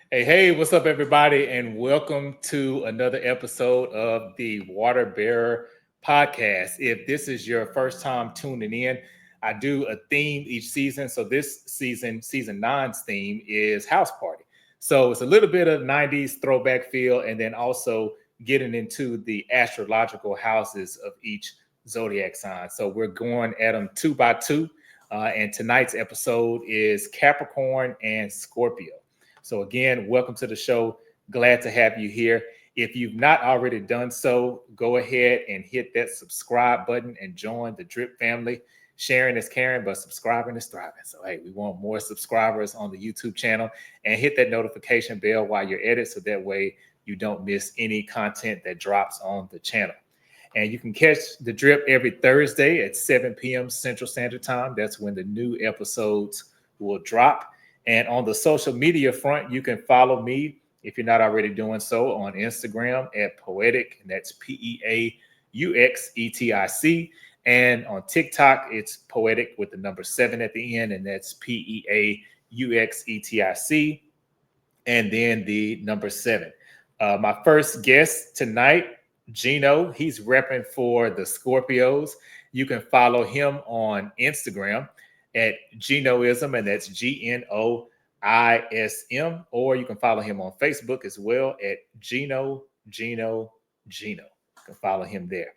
Hey, what's up, everybody, and welcome to another episode of the Water Bearer podcast. If this is your first time tuning in, I do a theme each season. So this season, season nine's theme is house party. So it's a little bit of 90s throwback feel, and then also getting into the astrological houses of each zodiac sign. So we're going at them two by two. And tonight's episode is Capricorn and Scorpio. So again, welcome to the show. Glad to have you here. If you've not already done so, go ahead and hit that subscribe button and join the Drip family. Sharing is caring, but subscribing is thriving. So hey, we want more subscribers on the YouTube channel, and hit that notification bell while you're at it, so that way you don't miss any content that drops on the channel. And you can catch the Drip every Thursday at 7 p.m. Central Standard Time. That's when the new episodes will drop. And on the social media front, you can follow me, if you're not already doing so, on Instagram at Poetic, and that's P-E-A-U-X-E-T-I-C. And on TikTok, it's Poetic with the number 7 at the end, and that's P-E-A-U-X-E-T-I-C. And then the number 7. My first guest tonight, Gino, he's repping for the Scorpios. You can follow him on Instagram at Ginoism, and that's Gnoism, or you can follow him on Facebook as well at Gino. You can follow him there.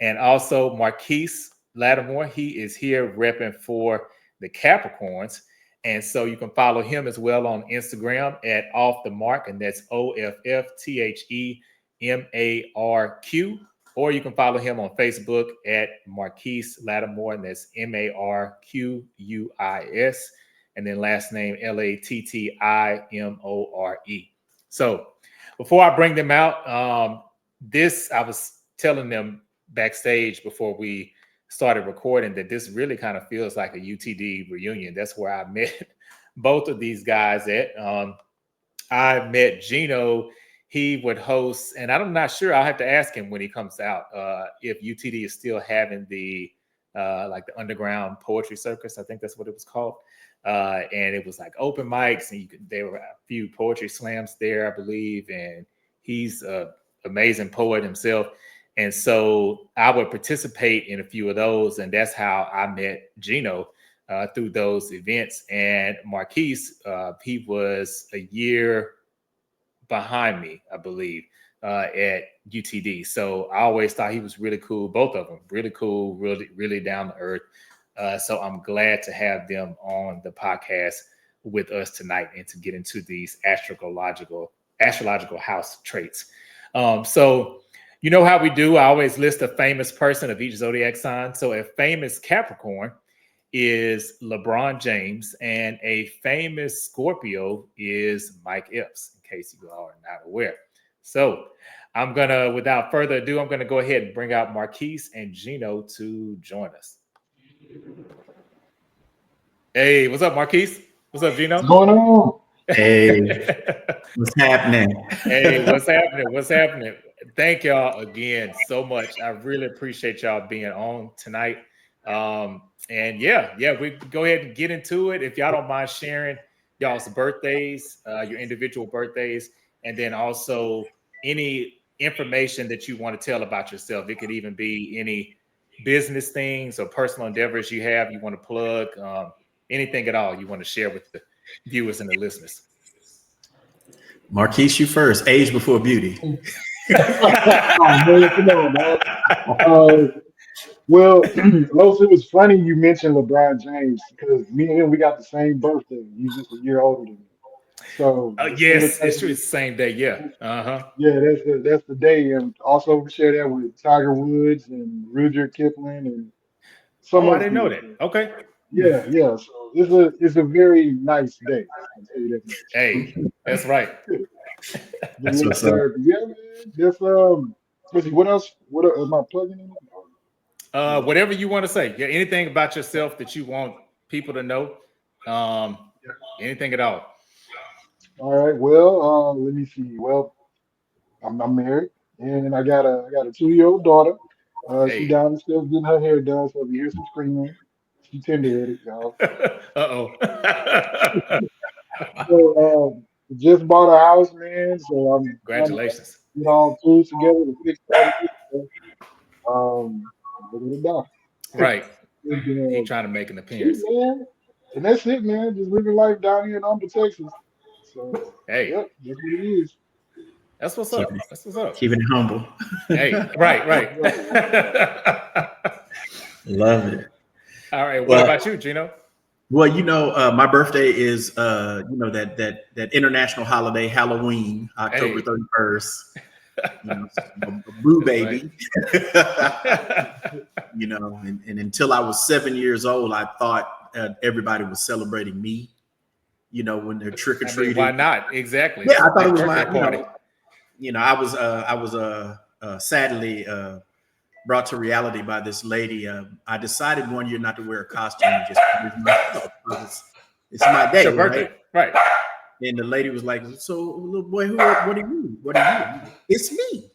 And also Marquis Lattimore, he is here repping for the Capricorns. And so you can follow him as well on Instagram at Off the Mark, and that's OFFTHEMARQ. Or you can follow him on Facebook at Marquis Lattimore, and that's Marquis, and then last name Lattimore. So before I bring them out, I was telling them backstage before we started recording that this really kind of feels like a UTD reunion. That's where I met both of these guys at. I met Gino. He would host, and I'm not sure, I'll have to ask him when he comes out, if UTD is still having the like the underground poetry circus. I think that's what it was called. And it was like open mics, and there were a few poetry slams there, I believe. And he's an amazing poet himself. And so I would participate in a few of those, and that's how I met Gino through those events. And Marquis, he was a year behind me, I believe, at UTD. So I always thought he was really cool. Both of them really cool, really down to earth. So I'm glad to have them on the podcast with us tonight and to get into these astrological house traits. So you know how we do. I always list a famous person of each zodiac sign. So a famous Capricorn is LeBron James, and a famous Scorpio is Mike Epps, in case you all are not aware. So without further ado, I'm gonna go ahead and bring out Marquis and Gino to join us. Hey, what's up, Marquis? What's up, Gino? What's going on? Hey, what's happening? Hey, what's happening? What's happening? Thank y'all again so much. I really appreciate y'all being on tonight. And yeah, we go ahead and get into it. If y'all don't mind sharing y'all's birthdays, your individual birthdays, and then also any information that you want to tell about yourself. It could even be any business things or personal endeavors you want to plug, anything at all you want to share with the viewers and the listeners. Marquis, you first. Age before beauty. Well, Los, it was funny you mentioned LeBron James, because me and him, we got the same birthday. He's just a year older than me. So yes, it's true. It's the same day. Yeah. Yeah, that's the day. And also share that with Tiger Woods and Rudyard Kipling and some I didn't know that. Okay. Yeah. So it's a very nice day. I'll tell you that much. Hey, that's right. That's what's up. Yeah, man. That's let's see, what else? What am I plugging in? Whatever you want to say. Yeah, anything about yourself that you want people to know. Anything at all. All right. Well, let me see. Well, I'm married, and I got a 2-year-old daughter. She downstairs getting her hair done, so if you hear some screaming, she tender-headed, y'all. Uh-oh. So just bought a house, man. So I'm trying to Congratulations. get all tools together to fix all this stuff. Look at it now. Right. And, He trying to make an shit, appearance. man. And that's it, man. Just living life down here in Umber, Texas. So, Hey, yep, that's what it is. that's what's Keeping up. That's what's up. it humble. Hey, right. Love it. All right. What Well, about you, Gino? Well, my birthday is that international holiday, Halloween, October 31st. Boo baby. And until I was 7 years old, I thought everybody was celebrating me. When they're trick or treating. Why not? Exactly. Yeah, I thought it was my party. I was sadly brought to reality by this lady. I decided one year not to wear a costume, just it's my day, it's your birthday, right? And the lady was like, "So, little boy, what are you? What are you?" It's me.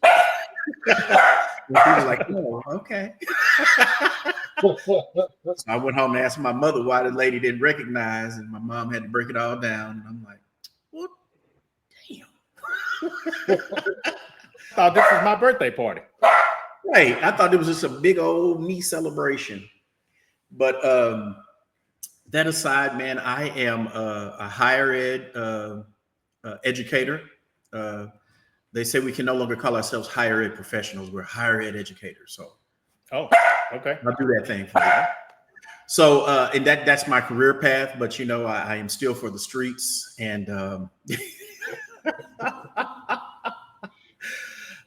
And she was like, "Oh, okay." So I went home and asked my mother why the lady didn't recognize, and my mom had to break it all down. And I'm like, "Well, damn." Thought this was my birthday party. Right. I thought it was just a big old me celebration. But that aside, man, I am a higher ed educator. They say we can no longer call ourselves higher ed professionals. We're higher ed educators. So, Okay. I'll do that thing for you. So, and that's my career path. But I am still for the streets, and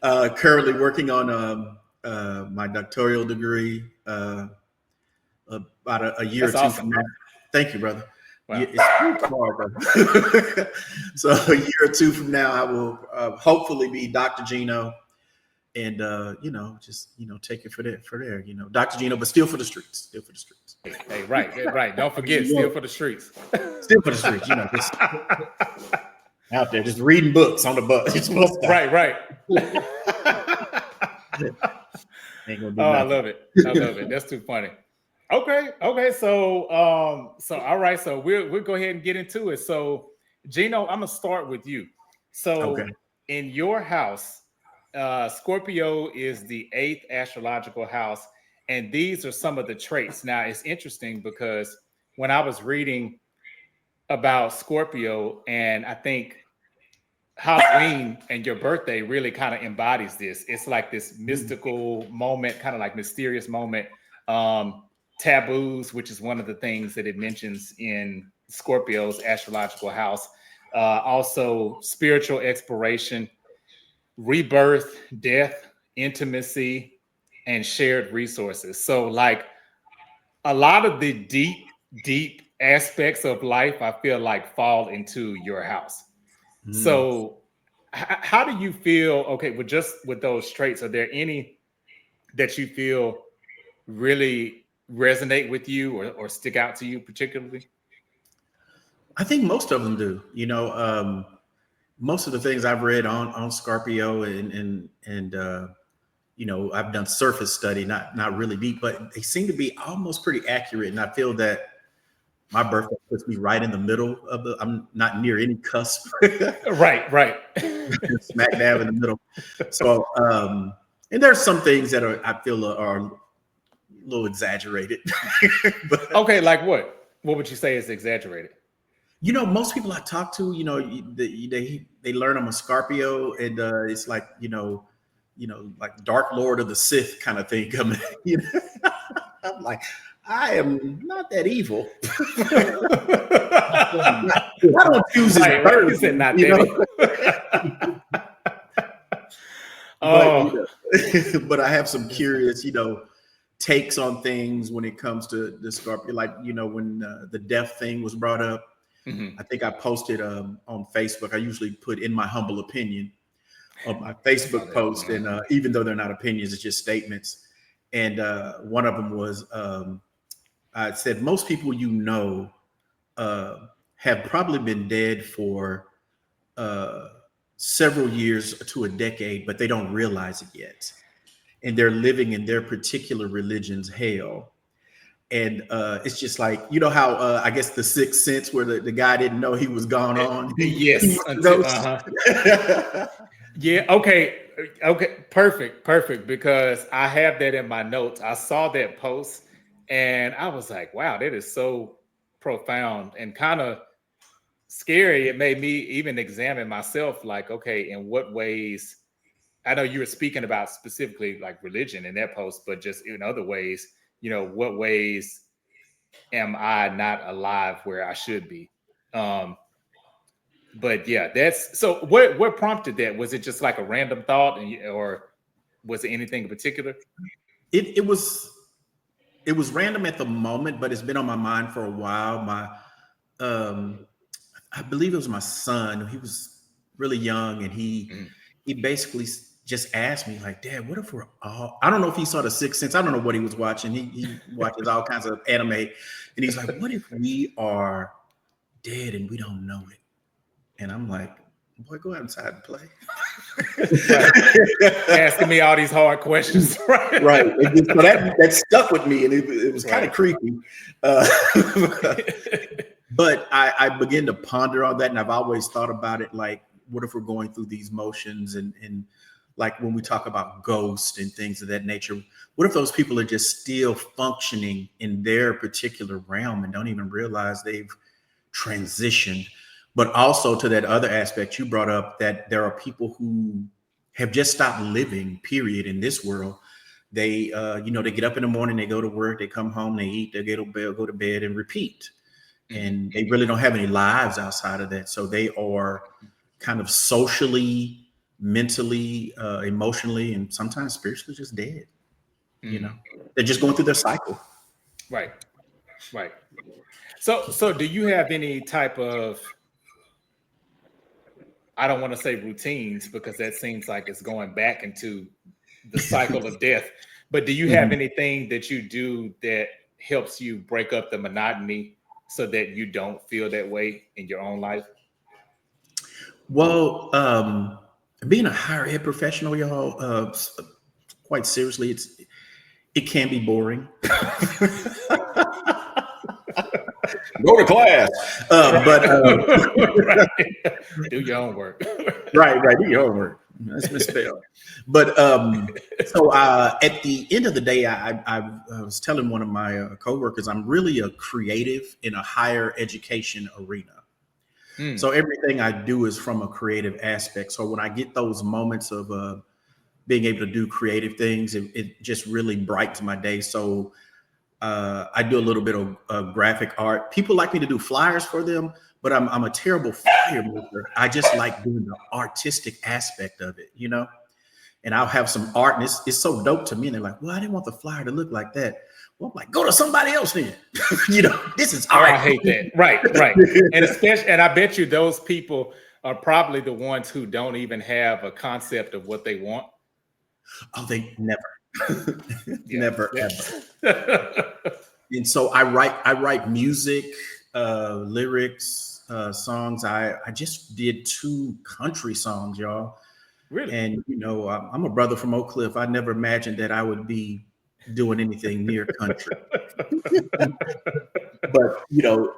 currently working on my doctoral degree. About a year That's or two awesome. from now. Thank you, brother. Wow. It's hard, brother. So a year or two from now, I will hopefully be Dr. Gino, and just take it for there. Dr. Gino, but still for the streets. Still for the streets. Hey, right. Don't forget, still for the streets. Still for the streets. Just out there, just reading books on the bus. Right. Ain't gonna do I nothing. love it. That's too funny. Okay. So, all right. So we'll go ahead and get into it. So, Gino, I'm gonna start with you. So, in your house, Scorpio is the 8th astrological house, and these are some of the traits. Now, it's interesting because when I was reading about Scorpio, and I think Halloween and your birthday really kind of embodies this. It's like this mystical moment, kind of like mysterious moment. Taboos, which is one of the things that it mentions in Scorpio's astrological house. Also, spiritual exploration, rebirth, death, intimacy, and shared resources. So, like a lot of the deep aspects of life, I feel like fall into your house. So, how do you feel? Okay, with those traits, are there any that you feel really resonate with you or stick out to you particularly? I think most of them do. Most of the things I've read on Scorpio and I've done surface study, not really deep, but they seem to be almost pretty accurate. And I feel that my birthday puts me right in the middle of I'm not near any cusp. Right. Smack dab in the middle. So, and there's some things that I feel are a little exaggerated. But, okay, like what? What would you say is exaggerated? Most people I talk to, they learn I'm a Scorpio, and it's like, like Dark Lord of the Sith kind of thing coming. I'm like, I am not that evil. I don't choose his birth. You said not that evil. But I have some curious, takes on things when it comes to the Scorpio. Like, when the death thing was brought up, I think I posted on Facebook. I usually put in my humble opinion on my Facebook post, and even though they're not opinions, it's just statements. And one of them was, I said, most people have probably been dead for several years to a decade, but they don't realize it yet. And they're living in their particular religion's hell. And it's just like, you know how I guess the Sixth Sense, where the guy didn't know he was gone on. Yes. Yeah. Okay. Perfect. Because I have that in my notes. I saw that post and I was like, wow, that is so profound and kind of scary. It made me even examine myself, like, okay, in what ways? I know you were speaking about specifically like religion in that post, but just in other ways, what ways am I not alive where I should be? But yeah, that's so. What prompted that? Was it just like a random thought, or was it anything in particular? It was random at the moment, but it's been on my mind for a while. I believe it was my son. He was really young, and he basically just asked me, like, Dad, what if we're all, I don't know if he saw the Sixth Sense. I don't know what he was watching. He watches all kinds of anime. And he's like, what if we are dead and we don't know it? And I'm like, boy, go outside and play. Asking me all these hard questions. Right. So that stuck with me, and it was kind of creepy. But I began to ponder on that, and I've always thought about it like, what if we're going through these motions and like when we talk about ghosts and things of that nature, what if those people are just still functioning in their particular realm and don't even realize they've transitioned? But also to that other aspect you brought up, that there are people who have just stopped living, period, in this world. They, they get up in the morning, they go to work, they come home, they eat, they go to bed and repeat. And they really don't have any lives outside of that. So they are kind of socially, mentally, emotionally, and sometimes spiritually just dead. They're just going through their cycle. Right. So do you have any type of, I don't want to say routines, because that seems like it's going back into the cycle of death, but do you have anything that you do that helps you break up the monotony so that you don't feel that way in your own life? Well, being a higher ed professional, y'all, quite seriously, it can be boring. Go to class, but do your own work. right, do your own work. That's misspelled. But so at the end of the day, I was telling one of my coworkers, I'm really a creative in a higher education arena. So everything I do is from a creative aspect. So when I get those moments of being able to do creative things, it just really brightens my day. So I do a little bit of graphic art. People like me to do flyers for them, but I'm a terrible flyer maker. I just like doing the artistic aspect of it, And I'll have some art, and it's so dope to me. And they're like, well, I didn't want the flyer to look like that. Well, I'm like, go to somebody else then. This is art. I hate that. Right. And especially, and I bet you those people are probably the ones who don't even have a concept of what they want. Oh, they never, never, ever. And so I write music, lyrics, songs. I just did 2 country songs, y'all. Really? And, I'm a brother from Oak Cliff. I never imagined that I would be doing anything near country. But,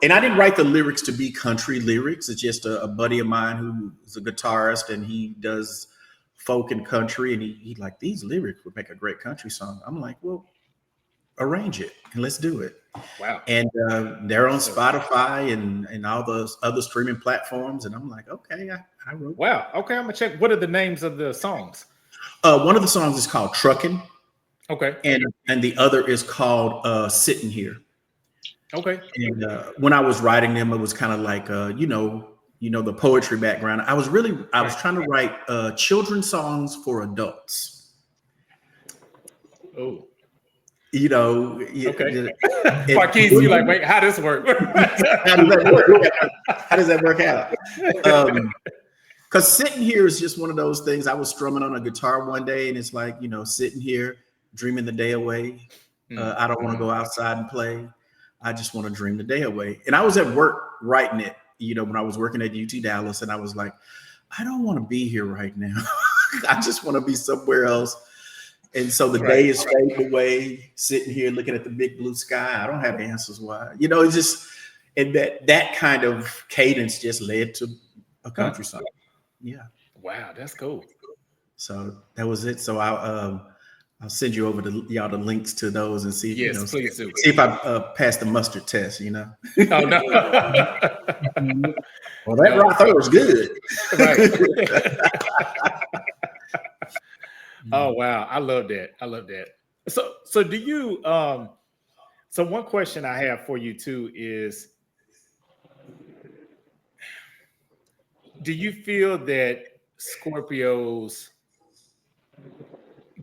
and I didn't write the lyrics to be country lyrics. It's just a buddy of mine who's a guitarist, and he does folk and country. And he like, these lyrics would make a great country song. I'm like, well, arrange it and let's do it. Wow. And they're on Spotify and all those other streaming platforms. And I'm like, okay, I wrote. Wow. Okay, I'm gonna check. What are the names of the songs? One of the songs is called Truckin'. Okay. And the other is called Sitting Here. Okay. And when I was writing them, it was kind of like the poetry background. I was trying to write children's songs for adults. Oh. Okay. Marquis, you like, wait, how does this work? How does that work out? Because sitting here is just one of those things. I was strumming on a guitar one day, and it's like, sitting here, dreaming the day away. I don't want to go outside and play. I just want to dream the day away. And I was at work writing it, when I was working at UT Dallas, and I was like, I don't want to be here right now. I just want to be somewhere else. And so the day is fading away, sitting here looking at the big blue sky. I don't have answers why. You know, it's just, and that kind of cadence just led to a country song. Yeah. Wow, that's cool. So that was it. So I'll send you over to y'all the links to those and see. Yes, please do. See if I pass the mustard test. You know. Oh no. Well, that right there was good. Right. Oh wow, I love that. I love that. So do you? So one question I have for you too is, do you feel that Scorpios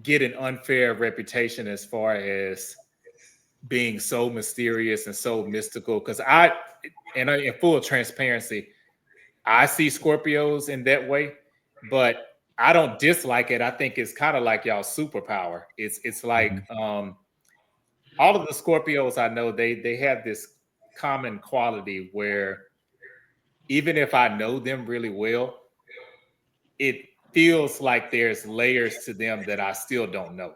get an unfair reputation as far as being so mysterious and so mystical? Because in full transparency, I see Scorpios in that way, but I don't dislike it. I think it's kind of like y'all's superpower. It's like all of the Scorpios I know, they have this common quality where even if I know them really well, it feels like there's layers to them that I still don't know.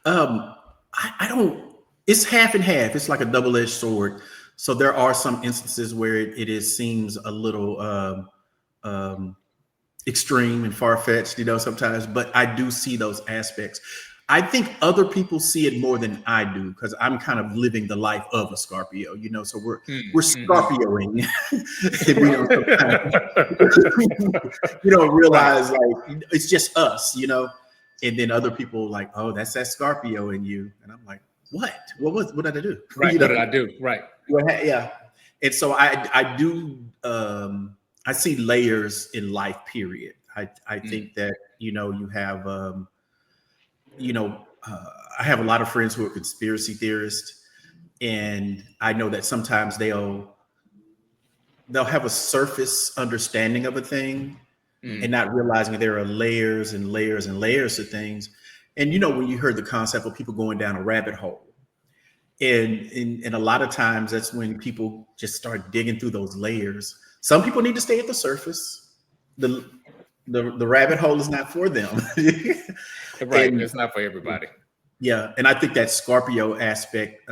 I don't. It's half and half. It's like a double-edged sword. So there are some instances where it seems a little extreme and far-fetched, you know, sometimes. But I do see those aspects. I think other people see it more than I do because I'm kind of living the life of a Scorpio, you know. So we're Scorpioing. You don't realize like it's just us, you know. And then other people like, oh, that's that Scorpio in you, and I'm like, what? What did I do? Right. You What know? did I do? Right. Yeah. And so I do I see layers in life. Period. I think that you know you have I have a lot of friends who are conspiracy theorists, and I know that sometimes they'll have a surface understanding of a thing and not realizing there are layers and layers and layers of things. And you know, when you heard the concept of people going down a rabbit hole, and a lot of times that's when people just start digging through those layers. Some people need to stay at the surface. The rabbit hole is not for them. Right. It's not for everybody. Yeah. And I think that Scorpio aspect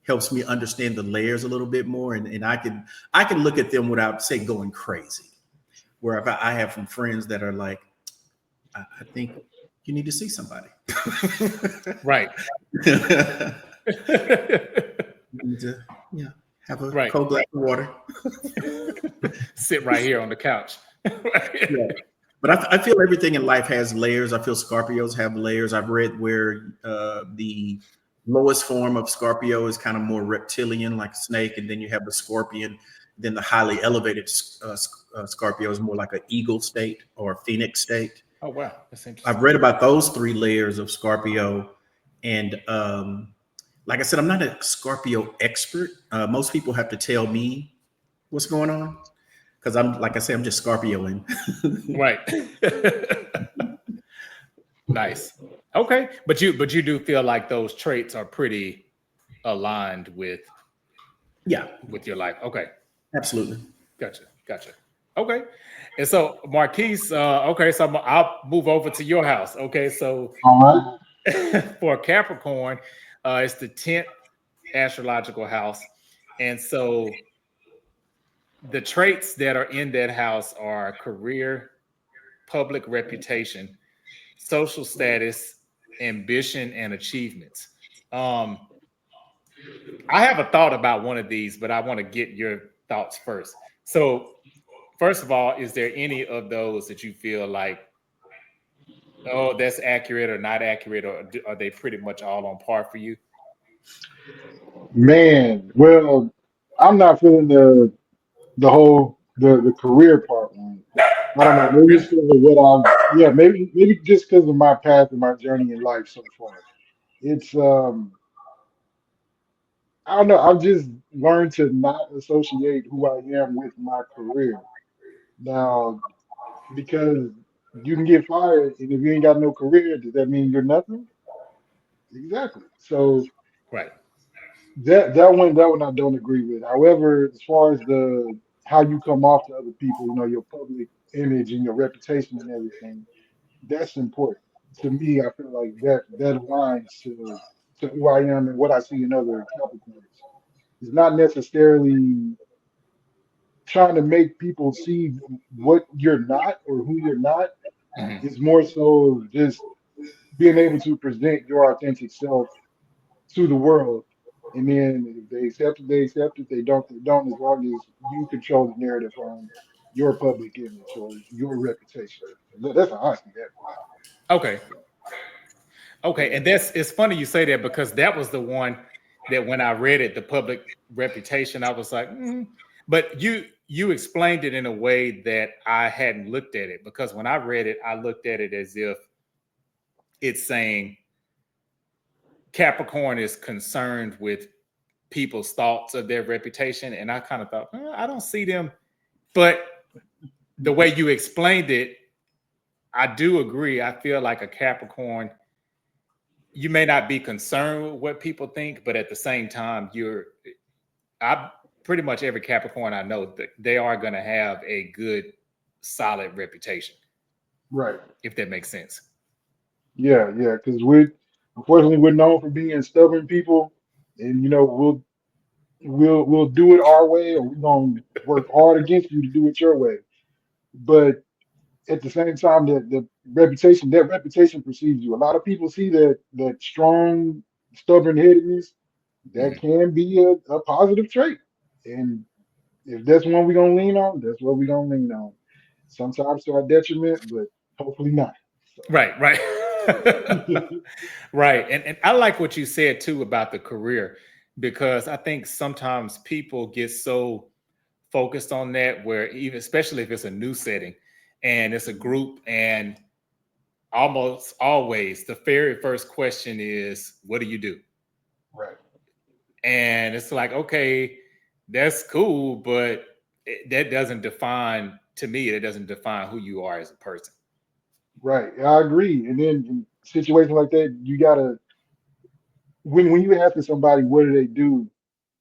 helps me understand the layers a little bit more. And I can look at them without, say, going crazy. Where if I have some friends that are like, I think you need to see somebody. Right. You need to, have a cold glass of water. Sit right here on the couch. Yeah. But I feel everything in life has layers. I feel Scorpios have layers. I've read where the lowest form of Scorpio is kind of more reptilian, like a snake, and then you have the scorpion. Then the highly elevated Scorpio is more like an eagle state or a phoenix state. Oh, wow. That's interesting. I've read about those 3 layers of Scorpio. And like I said, I'm not a Scorpio expert. Most people have to tell me what's going on. Because like I said, I'm just Scorpioing. Right. Nice. Okay. But you do feel like those traits are pretty aligned with your life. Okay. Absolutely. Gotcha. Okay. And so Marquis, okay, so I'll move over to your house. Okay. So all right. For Capricorn, it's the 10th astrological house. And so the traits that are in that house are career, public reputation, social status, ambition, and achievements. I have a thought about one of these, but I want to get your thoughts first. So, first of all, is there any of those that you feel like, oh, that's accurate or not accurate, or are they pretty much all on par for you? Man, well, I'm not feeling the career part one. I don't know. Maybe it's Really? because of maybe just because of my path and my journey in life so far. It's I don't know. I've just learned to not associate who I am with my career now because you can get fired, and if you ain't got no career, does that mean you're nothing? Exactly. So Right. that one I don't agree with. However, as far as the how you come off to other people, your public image and your reputation and everything, that's important. to me, I feel like that aligns to who I am and what I see in other Capricorns. It's not necessarily trying to make people see what you're not or who you're not. Mhm. It's more so just being able to present your authentic self to the world. And then if they accept it, they accept it. They don't, they don't, as long as you control the narrative on your public image or your reputation. That's how I see that. Okay. Okay. And that's it's funny you say that because that was the one that when I read it, the public reputation, I was like, but you explained it in a way that I hadn't looked at it because when I read it, I looked at it as if it's saying Capricorn is concerned with people's thoughts of their reputation. And I kind of thought, I don't see them. But the way you explained it, I do agree. I feel like a Capricorn, you may not be concerned with what people think, but at the same time, I pretty much every Capricorn I know that they are going to have a good, solid reputation, Right. if that makes sense. Yeah, yeah. Because we, unfortunately, we're known for being stubborn people, and we'll do it our way, or we're gonna work hard against you to do it your way. But at the same time, that reputation precedes you. A lot of people see that strong, stubborn headedness. That Mhm. can be a positive trait, and if that's one we're gonna lean on, that's what we're gonna lean on. Sometimes to our detriment, but hopefully not. So. Right, right. Right. And I like what you said too about the career, because I think sometimes people get so focused on that where even especially if it's a new setting and it's a group and almost always the very first question is, what do you do? Right. And it's like, okay, that's cool, but that doesn't define, to me, it doesn't define who you are as a person. Right. I agree. And then in situations like that, you gotta when you ask somebody what do they do,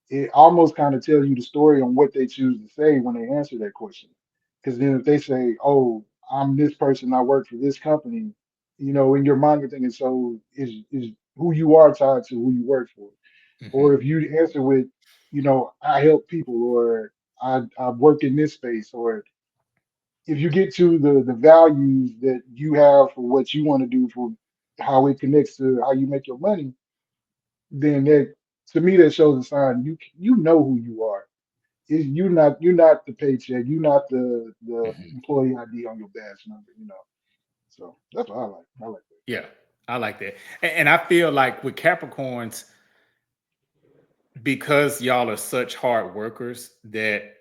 it almost kind of tells you the story on what they choose to say when they answer that question. Because then if they say, "Oh, I'm this person, I work for this company," in your mind you're thinking, so is who you are tied to who you work for? Mhm. Or if you answer with, I help people, or I work in this space, or if you get to the values that you have for what you want to do for how it connects to how you make your money, then that to me that shows a sign you know who you are. You're not the paycheck, you're not the Mhm. employee ID on your badge number. So that's what I like. I like Yeah, I like that. And I feel like with Capricorns, because y'all are such hard workers, that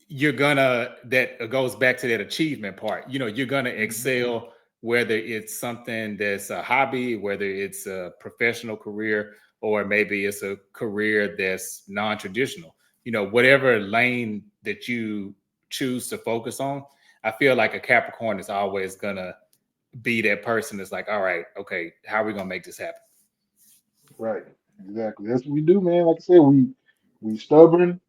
that goes back to that achievement part. You're gonna that. Mhm. excel whether it's something that's a hobby, whether it's a professional career, or maybe it's a career that's non-traditional. Whatever lane that you choose to focus on, I feel like a Capricorn is always gonna be that person that's like, all right, okay, how are we gonna make this happen? Right. Exactly. That's what we do, man. Like I said, we stubborn,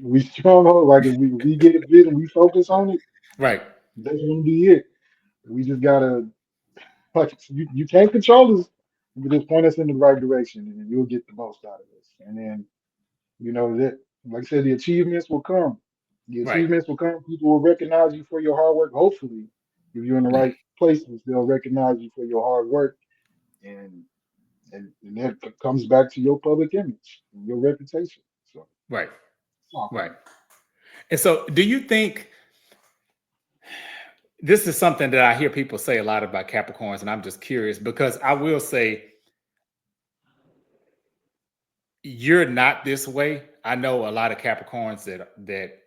we strong. Like if we get a bit and we focus on it, Right, that's gonna be it. We just gotta like you can't control us. You just point us in the right direction and you'll get the most out of us. And then, that like I said, the achievements will come. The right. achievements will come. People will recognize you for your hard work. Hopefully, if you're in the Mhm. right places, they'll recognize you for your hard work. And and that comes back to your public image and your reputation. So Right, it's all right. coming. And so, do you think this is something that I hear people say a lot about Capricorns, and I'm just curious because I will say you're not this way. I know a lot of Capricorns that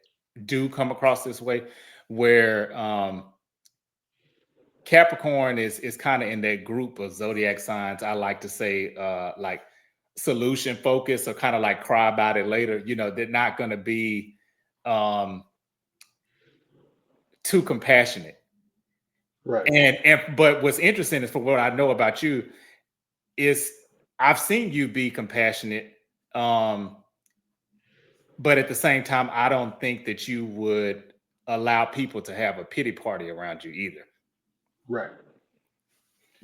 do come across this way, where Capricorn is kind of in that group of zodiac signs. I like to say like solution focused or kind of like cry about it later. They're not going to be um, too compassionate. Right, And but what's interesting is from what I know about you is I've seen you be compassionate, um, but at the same time, I don't think that you would allow people to have a pity party around you either. right.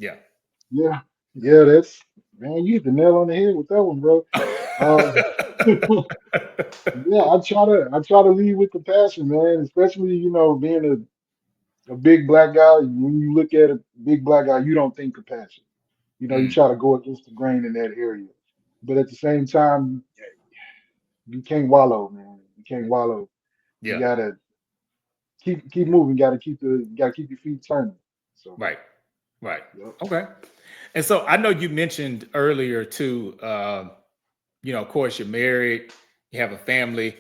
Yeah. Yeah, yeah, that's man, you hit the nail on the head with that one, bro. Um, yeah, I try to lead with compassion, man. Especially being a big black guy. When you look at a big black guy, you don't think compassion. You Mm, try to go against the grain in that area. But at the same time, you can't wallow, man. You can't wallow. You yeah. gotta keep moving. You gotta keep your feet turning. So, Right. Right. yep. Okay. And so I know you mentioned earlier too, of course you're married, you have a family.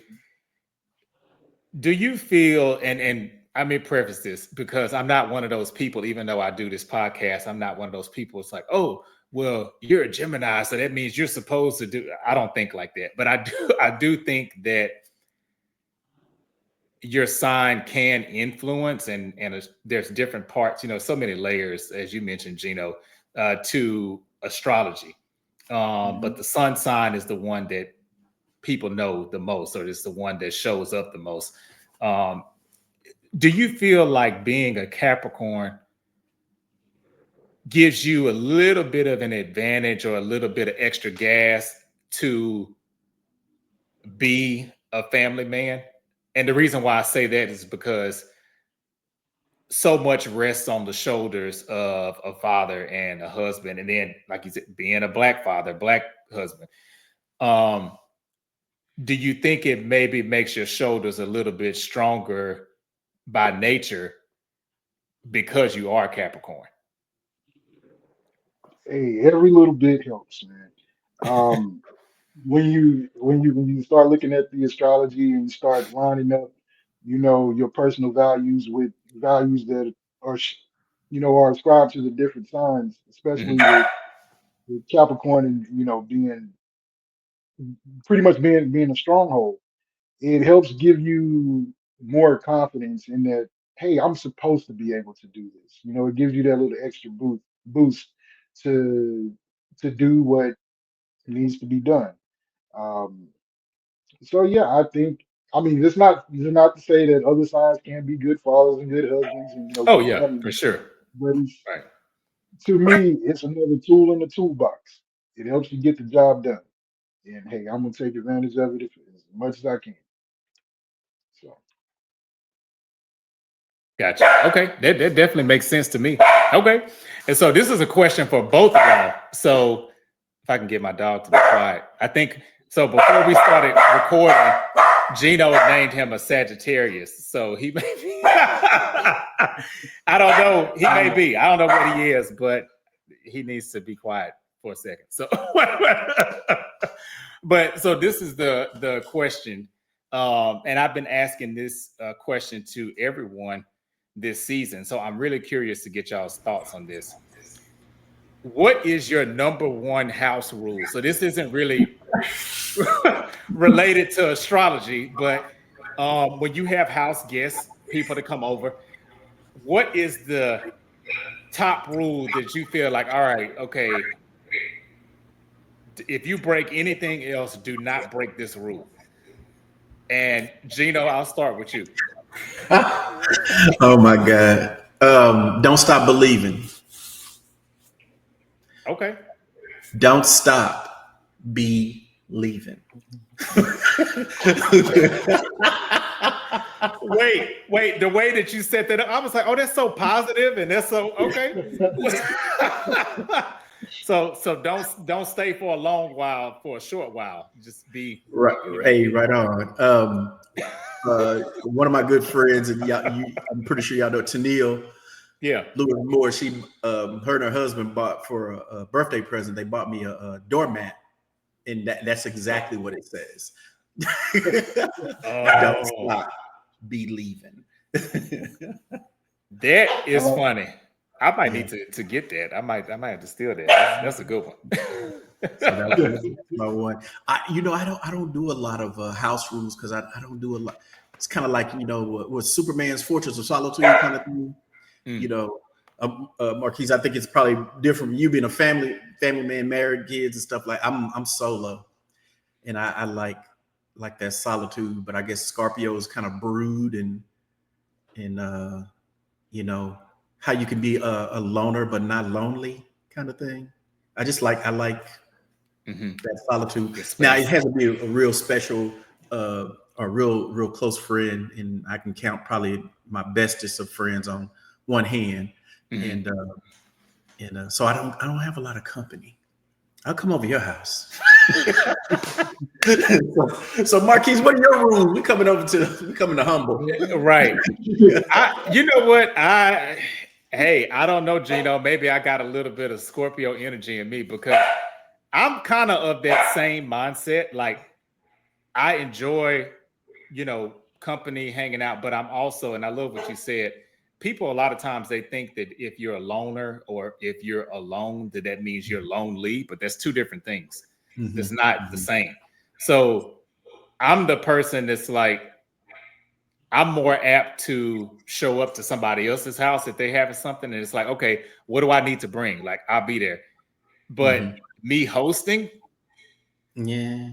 Do you feel, and I may preface this because I'm not one of those people, even though I do this podcast, I'm not one of those people. It's like, oh, well, you're a Gemini, so that means you're supposed to do. I don't think like that, but I do think that your sign can influence, and there's different parts, so many layers, as you mentioned, Gino, to astrology. But Mhm. the sun sign is the one that people know the most, or it's the one that shows up the most. Um, do you feel like being a Capricorn gives you a little bit of an advantage or a little bit of extra gas to be a family man? And the reason why I say that is because so much rests on the shoulders of a father and a husband, and then, like you said, being a black father, black husband. Um, do you think it maybe makes your shoulders a little bit stronger by nature because you are Capricorn? Hey, every little bit helps, man. Um, when you start looking at the astrology and you start lining up, your personal values with values that are, are ascribed to the different signs, Mhm. especially with Capricorn and being pretty much being a stronghold. It helps give you more confidence in that, hey, I'm supposed to be able to do this. It gives you that little extra boost to do what needs to be done. Um, so yeah, I mean it's not to say that other signs can't be good fathers and good husbands and Oh good yeah, for family, sure. but Right. to me it's another tool in the toolbox. It helps you get the job done. And hey, I'm gonna take advantage of it as much as I can. So Gotcha. Okay. That definitely makes sense to me. Okay. And so this is a question for both of y'all. So if I can get my dog to be quiet. I think so. Before we started recording, Gino named him a Sagittarius. So he may be, I don't know. He may be. I don't know what he is, but he needs to be quiet for a second. So but so this is the question. And I've been asking this question to everyone this season. So I'm really curious to get y'all's thoughts on this. What is your number one house rule? So this isn't really related to astrology, but when you have house guests, people to come over, what is the top rule that you feel like, all right, okay, if you break anything else, do not break this rule? And Gino, I'll start with you. Oh my God. Don't stop believing. Okay. Don't stop believing. Wait. The way that you set that up, I was like, oh, that's so positive, and that's so okay. so don't stay for a long while, for a short while. Just be, Right, hey, right on. One of my good friends, and I'm pretty sure y'all know Tennille yeah. Lewis Moore. She, her and her husband bought for a birthday present. They bought me a doormat, and that's exactly what it says. Don't Oh, stop believing. that is uh, funny. I might Yeah. need to get that. I might have to steal that. That's a good one. So that's my one. I don't do a lot of house rules because I don't do a lot. It's kind of like what Superman's Fortress of Solitude kind of thing. You Mm, know, Marquise, I think it's probably different from you being a family man, married, kids and stuff. Like I'm solo, and I like that solitude. But I guess Scorpio is kind of brood and you know how you can be a loner but not lonely kind of thing. I like that solitude. Now it has to be a real special, a real close friend, and I can count probably my bestest of friends on one hand, and so I don't have a lot of company. I'll come over your house. so Marquis, what are your rules? We coming to humble, right? You know what? Hey, I don't know, Gino. Maybe I got a little bit of Scorpio energy in me because I'm kind of that same mindset. Like I enjoy, company, hanging out, but I'm also, and I love what you said. People a lot of times they think that if you're a loner or if you're alone, that means you're lonely, but that's two different things. It's not the same. So I'm the person that's like, I'm more apt to show up to somebody else's house if they having something, and it's like, okay, what do I need to bring? Like, I'll be there. But me hosting, yeah,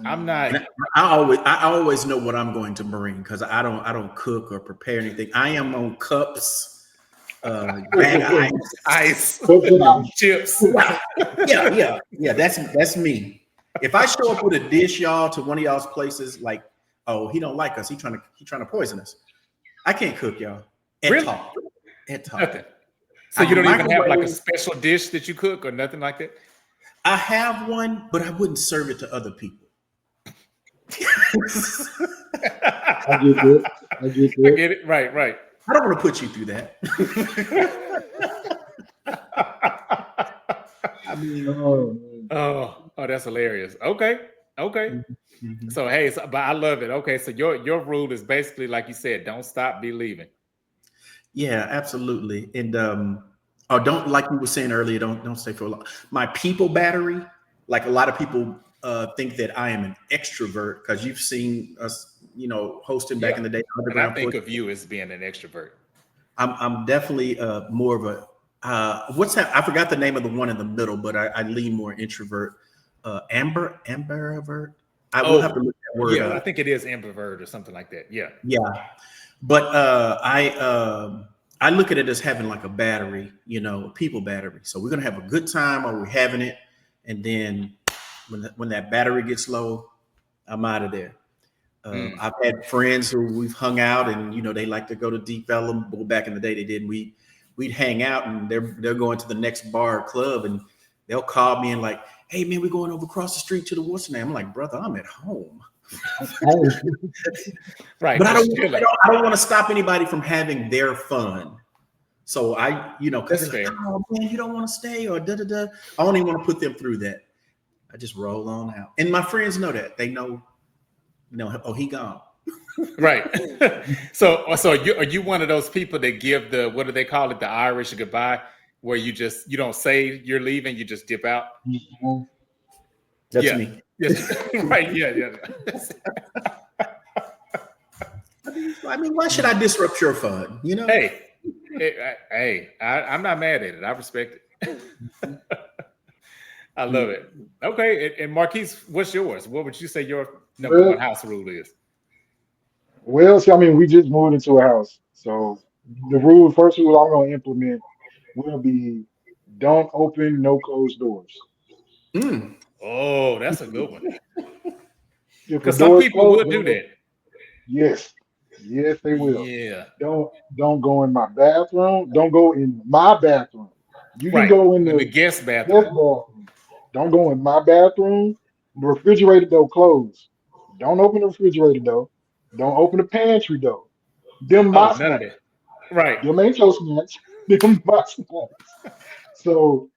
I'm not. And I always know what I'm going to bring because I don't cook or prepare anything. I am on cups, bag of ice, chips. yeah. That's me. If I show up with a dish, y'all, to one of y'all's places, like, oh, he don't like us, he trying to poison us. I can't cook, y'all. At all. Nothing. So you don't even have like a special dish that you cook or nothing like that? I have one, but I wouldn't serve it to other people. I get it. Right. I don't want to put you through that. I mean, oh, that's hilarious. Okay. So hey, but I love it. Okay, so your rule is basically like you said, don't stop believing. Yeah, absolutely. And don't, like we were saying earlier, don't stay for a long. My people battery, like a lot of people think that I am an extrovert because you've seen us, hosting back in the day. And I think of you as being an extrovert. I'm definitely more of a what's that? I forgot the name of the one in the middle, but I lean more introvert. Ambivert. I will have to look that word up. I think it is ambivert or something like that. Yeah. But I look at it as having like a battery, a people battery. So we're gonna have a good time while we're having it, and then when that battery gets low, I'm out of there. I've had friends who we've hung out, and they like to go to Deep Ellum. Well, back in the day, they did. We'd hang out, and they're going to the next bar or club, and they'll call me and like, "Hey man, we're going over across the street to the what's name?" I'm like, "Brother, I'm at home." Right. But I don't want to stop anybody from having their fun. So because they're like, "Oh man, you don't want to stay," or da da da. I don't even want to put them through that. I just roll on out, and my friends know that. They know. Oh, he gone. Right. So are you one of those people that give the, what do they call it, the Irish goodbye, where you don't say you're leaving, you just dip out? That's me. Yes. Right. Yeah. I mean, why should I disrupt your fun? Hey, I'm not mad at it. I respect it. I love it. Okay, and Marquis, what's yours? What would you say your number one house rule is? Well, so we just moved into a house, so the first rule I'm going to implement will be don't open no closed doors. Oh, that's a good one. Because some people will do that. Yes, they will. Yeah. Don't go in my bathroom. Don't go in my bathroom. You can go in the guest bathroom. Don't go in my bathroom. The refrigerator door closed. Don't open the refrigerator door. Don't open the pantry door. Them my snacks. Right. Them ain't your snacks. Them my snacks. So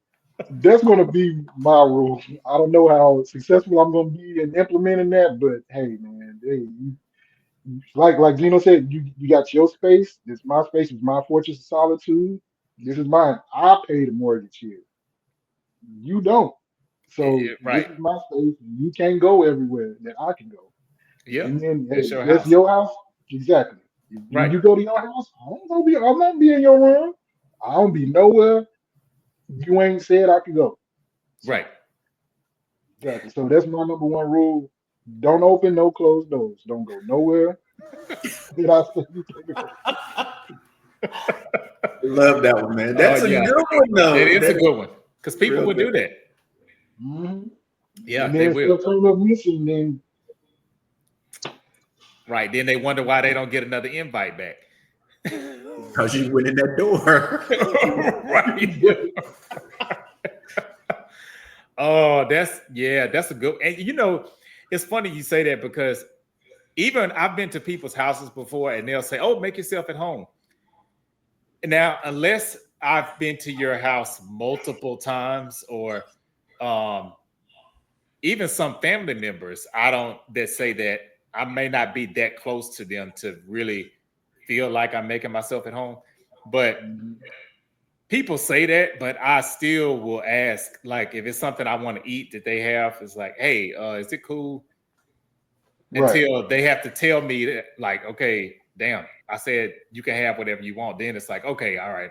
that's going to be my rule. I don't know how successful I'm going to be in implementing that, but hey, man, like Gino said, you got your space. This is my space. It's my fortress of solitude. This is mine. I pay the mortgage here. You don't. So this is my space. You can't go everywhere that I can go. Yeah. And then that's your house. Exactly. When you go to your house, I'm not be in your room. I don't be nowhere. You ain't said I could go. Right. Exactly. So that's my number one rule. Don't open no closed doors. Don't go nowhere. Did I say you can go? Love that one, man. That's a good one, though. It is a good one because people would do that. Mm-hmm. Yeah, and they then will. stuff turns up missing, then Right. Then they wonder why they don't get another invite back. Because you went in that door. Right. Oh, that's a good. And you know, it's funny you say that because even I've been to people's houses before and they'll say, "Oh, make yourself at home." Now, unless I've been to your house multiple times or even some family members, that say that I may not be that close to them to really feel like I'm making myself at home. But people say that, but I still will ask, like, if it's something I want to eat that they have, it's like, hey, is it cool? Until they have to tell me that, like, okay, damn, I said you can have whatever you want. Then it's like, okay, all right,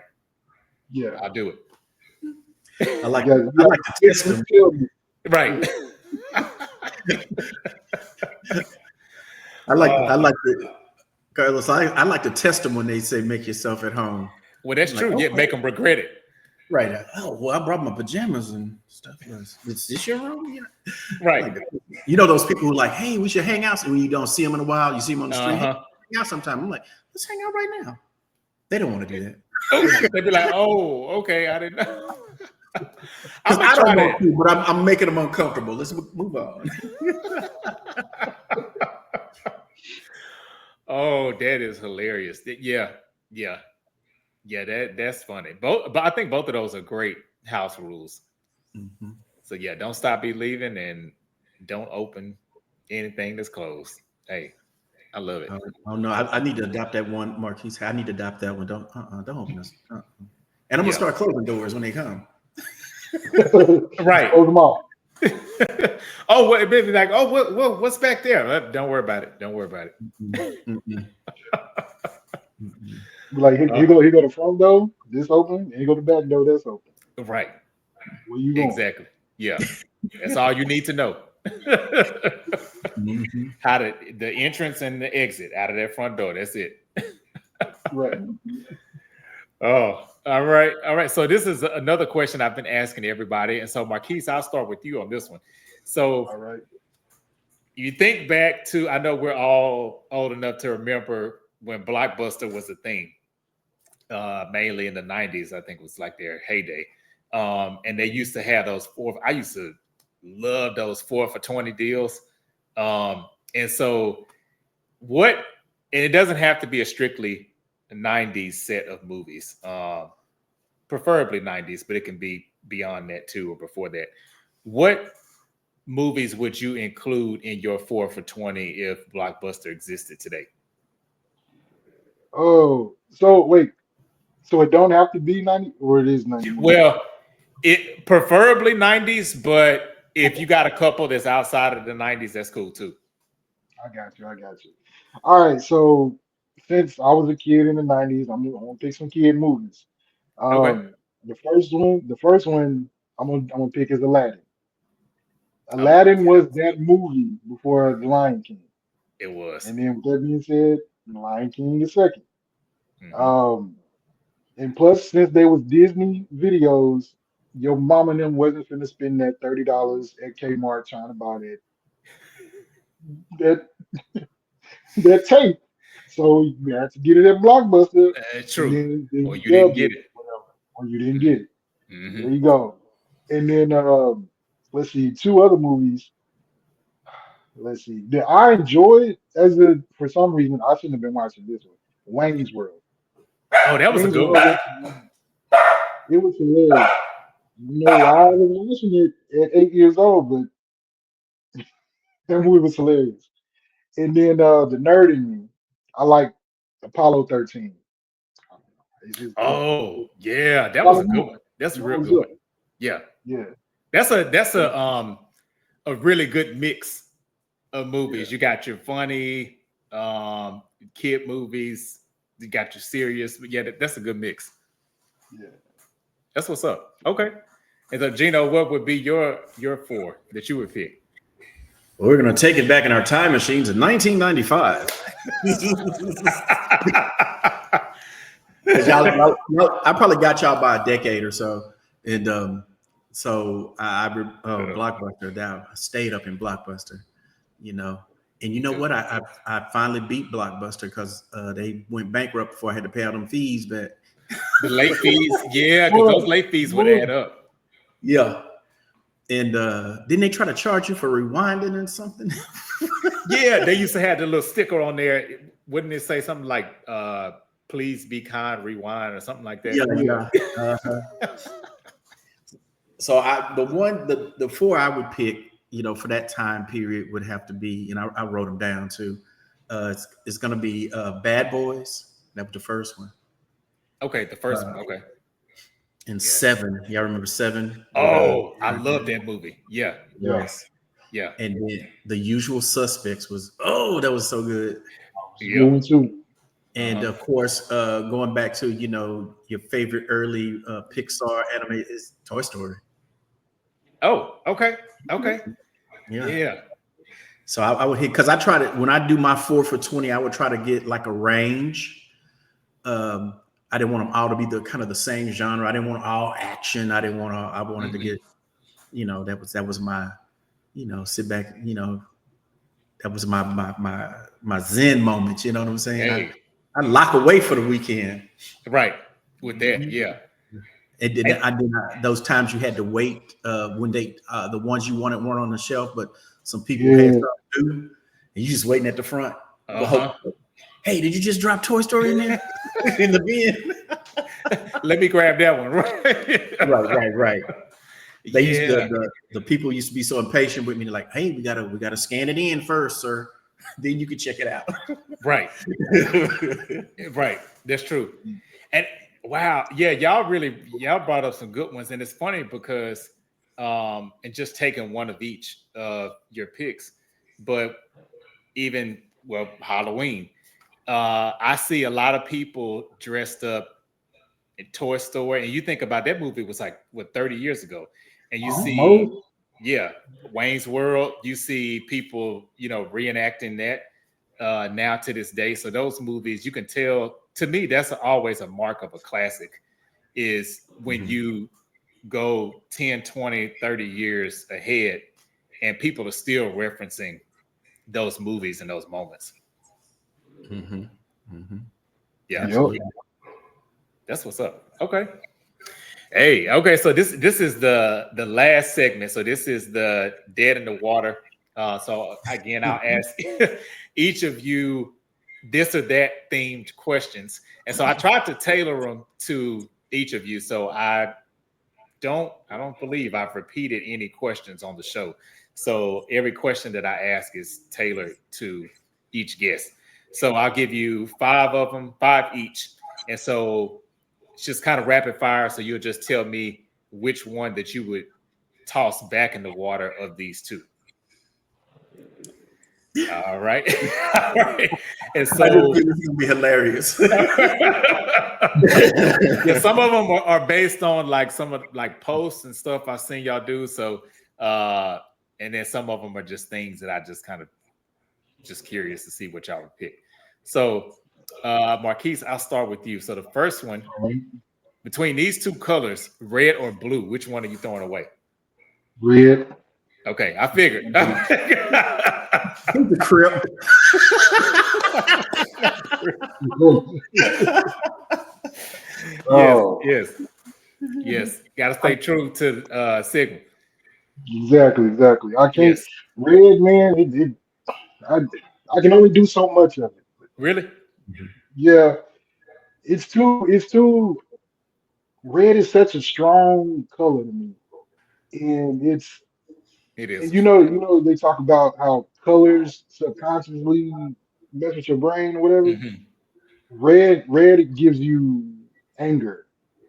yeah, I'll do it. I like to test them. Right. I like to, Carlos. I like to test them when they say make yourself at home. Well, that's true. Like, Yeah, make them regret it. Right. Oh, well, I brought my pajamas and stuff. Is this your room? You know? Right. Like, you know those people who are like, hey, we should hang out. So when you don't see them in a while, you see them on the street. Hang out sometime. I'm like, let's hang out right now. They don't want to do that. They'd be like, oh, okay, I didn't know. I don't know too, but I'm making them uncomfortable. Let's move on. Oh, that is hilarious. Yeah. That's funny. But I think both of those are great house rules. Mm-hmm. So yeah, don't stop believing and don't open anything that's closed. Hey, I love it. Oh no, I need to adopt that one, Marquis. I need to adopt that one. Don't open this. And I'm gonna start closing doors when they come. Right. Close them off. Oh, well, it'd be like, oh, what's back there? Don't worry about it. Don't worry about it. Mm-hmm. Like he go the front door, this open, and he go the back door, that's open. Right. Where you going? Exactly. Yeah. That's all you need to know. How the entrance and the exit out of that front door. That's it. Right. Oh, all right. So this is another question I've been asking everybody. And so Marquis, I'll start with you on this one. So all right. You think back to, I know we're all old enough to remember when Blockbuster was a thing, mainly in the 90s, I think it was like their heyday. And they used to have those I used to love those 4 for $20 deals. And so and it doesn't have to be a strictly 90s set of movies, preferably 90s, but it can be beyond that too, or before that. What movies would you include in your 4 for $20 if Blockbuster existed today? Oh, so wait. So it don't have to be 90 or it is 90? Well, it preferably 90s, but if you got a couple that's outside of the 90s, that's cool too. I got you. All right. So since I was a kid in the 90s, I'm gonna pick some kid movies. Okay. The first one I'm gonna pick is Aladdin. Aladdin was that movie before The Lion King. It was. And then with that being said, The Lion King is second. Mm-hmm. And plus, since they was Disney videos, your mom and them wasn't finna spend that $30 at Kmart trying to buy that tape. So you had to get it at Blockbuster. True. Then or you didn't get it. Or you didn't get it. Mm-hmm. There you go. And then let's see, 2 other movies. Let's see. That I enjoyed for some reason I shouldn't have been watching this one. Wayne's World. Oh, that was a good one. It was hilarious. You know, I was watching it at 8 years old, but that movie was hilarious. And then the nerd in me, I like Apollo 13. Oh, yeah, that was a good one. That's a real good one. Yeah. Yeah. That's a really good mix of movies. Yeah. You got your funny kid movies, you got your serious, but yeah, that's a good mix. Yeah. That's what's up. Okay. And so Gino, what would be your 4 that you would pick? Well, we're going to take it back in our time machines in 1995. I probably got y'all by a decade or so, and so Blockbuster. Now I stayed up in Blockbuster, you know. And you know what? I finally beat Blockbuster because they went bankrupt before I had to pay all them fees. But the late fees, yeah, because those late fees would add up. Yeah. And didn't they try to charge you for rewinding and something? Yeah, they used to have the little sticker on there. Wouldn't it say something like please be kind, rewind, or something like that? Yeah. So the four I would pick, you know, for that time period would have to be, and I wrote them down too. It's going to be Bad Boys. That was the first one. Okay, the first one. Okay. And Seven. Y'all remember Seven? Oh, I love that movie. Yeah. Yes. Yeah. And then The Usual Suspects that was so good. Yeah. Too. And of course, going back to, you know, your favorite early Pixar anime is Toy Story. Oh, okay. Yeah. So I would hit, because I try to, when I do my 4 for 20, I would try to get like a range. I didn't want them all to be the kind of the same genre. I didn't want all action. I wanted to get, you know, that was my, you know, sit back, you know, that was my Zen moment. You know what I'm saying? Hey. I lock away for the weekend. Right. With that, yeah. And then I did those times you had to wait when they the ones you wanted weren't on the shelf, but some people had something to do, and you just waiting at the front. Hey, did you just drop Toy Story in there in the bin? Let me grab that one. Right. They used to, the people used to be so impatient with me. They're like, hey, we gotta scan it in first, sir. Then you can check it out. Right. Right. That's true. And wow, yeah, y'all brought up some good ones. And it's funny because and just taking one of each of your picks, but even Halloween. I see a lot of people dressed up in Toy Story, and you think about that movie was like 30 years ago, and you see, Wayne's World. You see people, you know, reenacting that now to this day. So those movies, you can tell. To me, that's always a mark of a classic. Is when you go 10, 20, 30 years ahead, and people are still referencing those movies and those moments. Yeah, absolutely. That's what's up. Okay. Hey, okay. So this is the last segment. So this is the Dead in the Water. So again, I'll ask each of you this or that themed questions, and so I tried to tailor them to each of you. So I don't believe I've repeated any questions on the show. So every question that I ask is tailored to each guest. So I'll give you 5 of them, 5 each. And so it's just kind of rapid fire. So you'll just tell me which one that you would toss back in the water of these 2. All right. All right. And so I just think this is gonna be hilarious. Yeah, some of them are based on like some of like posts and stuff I've seen y'all do. So and then some of them are just things that I just kind of just curious to see what y'all would pick. So Marquis, I'll start with you. So the first one, between these 2 colors, red or blue, which one are you throwing away? Red. Okay, I figured. The Crip. Yes. Got to stay true to signal. Exactly. I can't. Red, man. I can only do so much of it. Really? Yeah, it's too. Red is such a strong color to me, and it is. And you know, they talk about how colors subconsciously mess with your brain or whatever. Red it gives you anger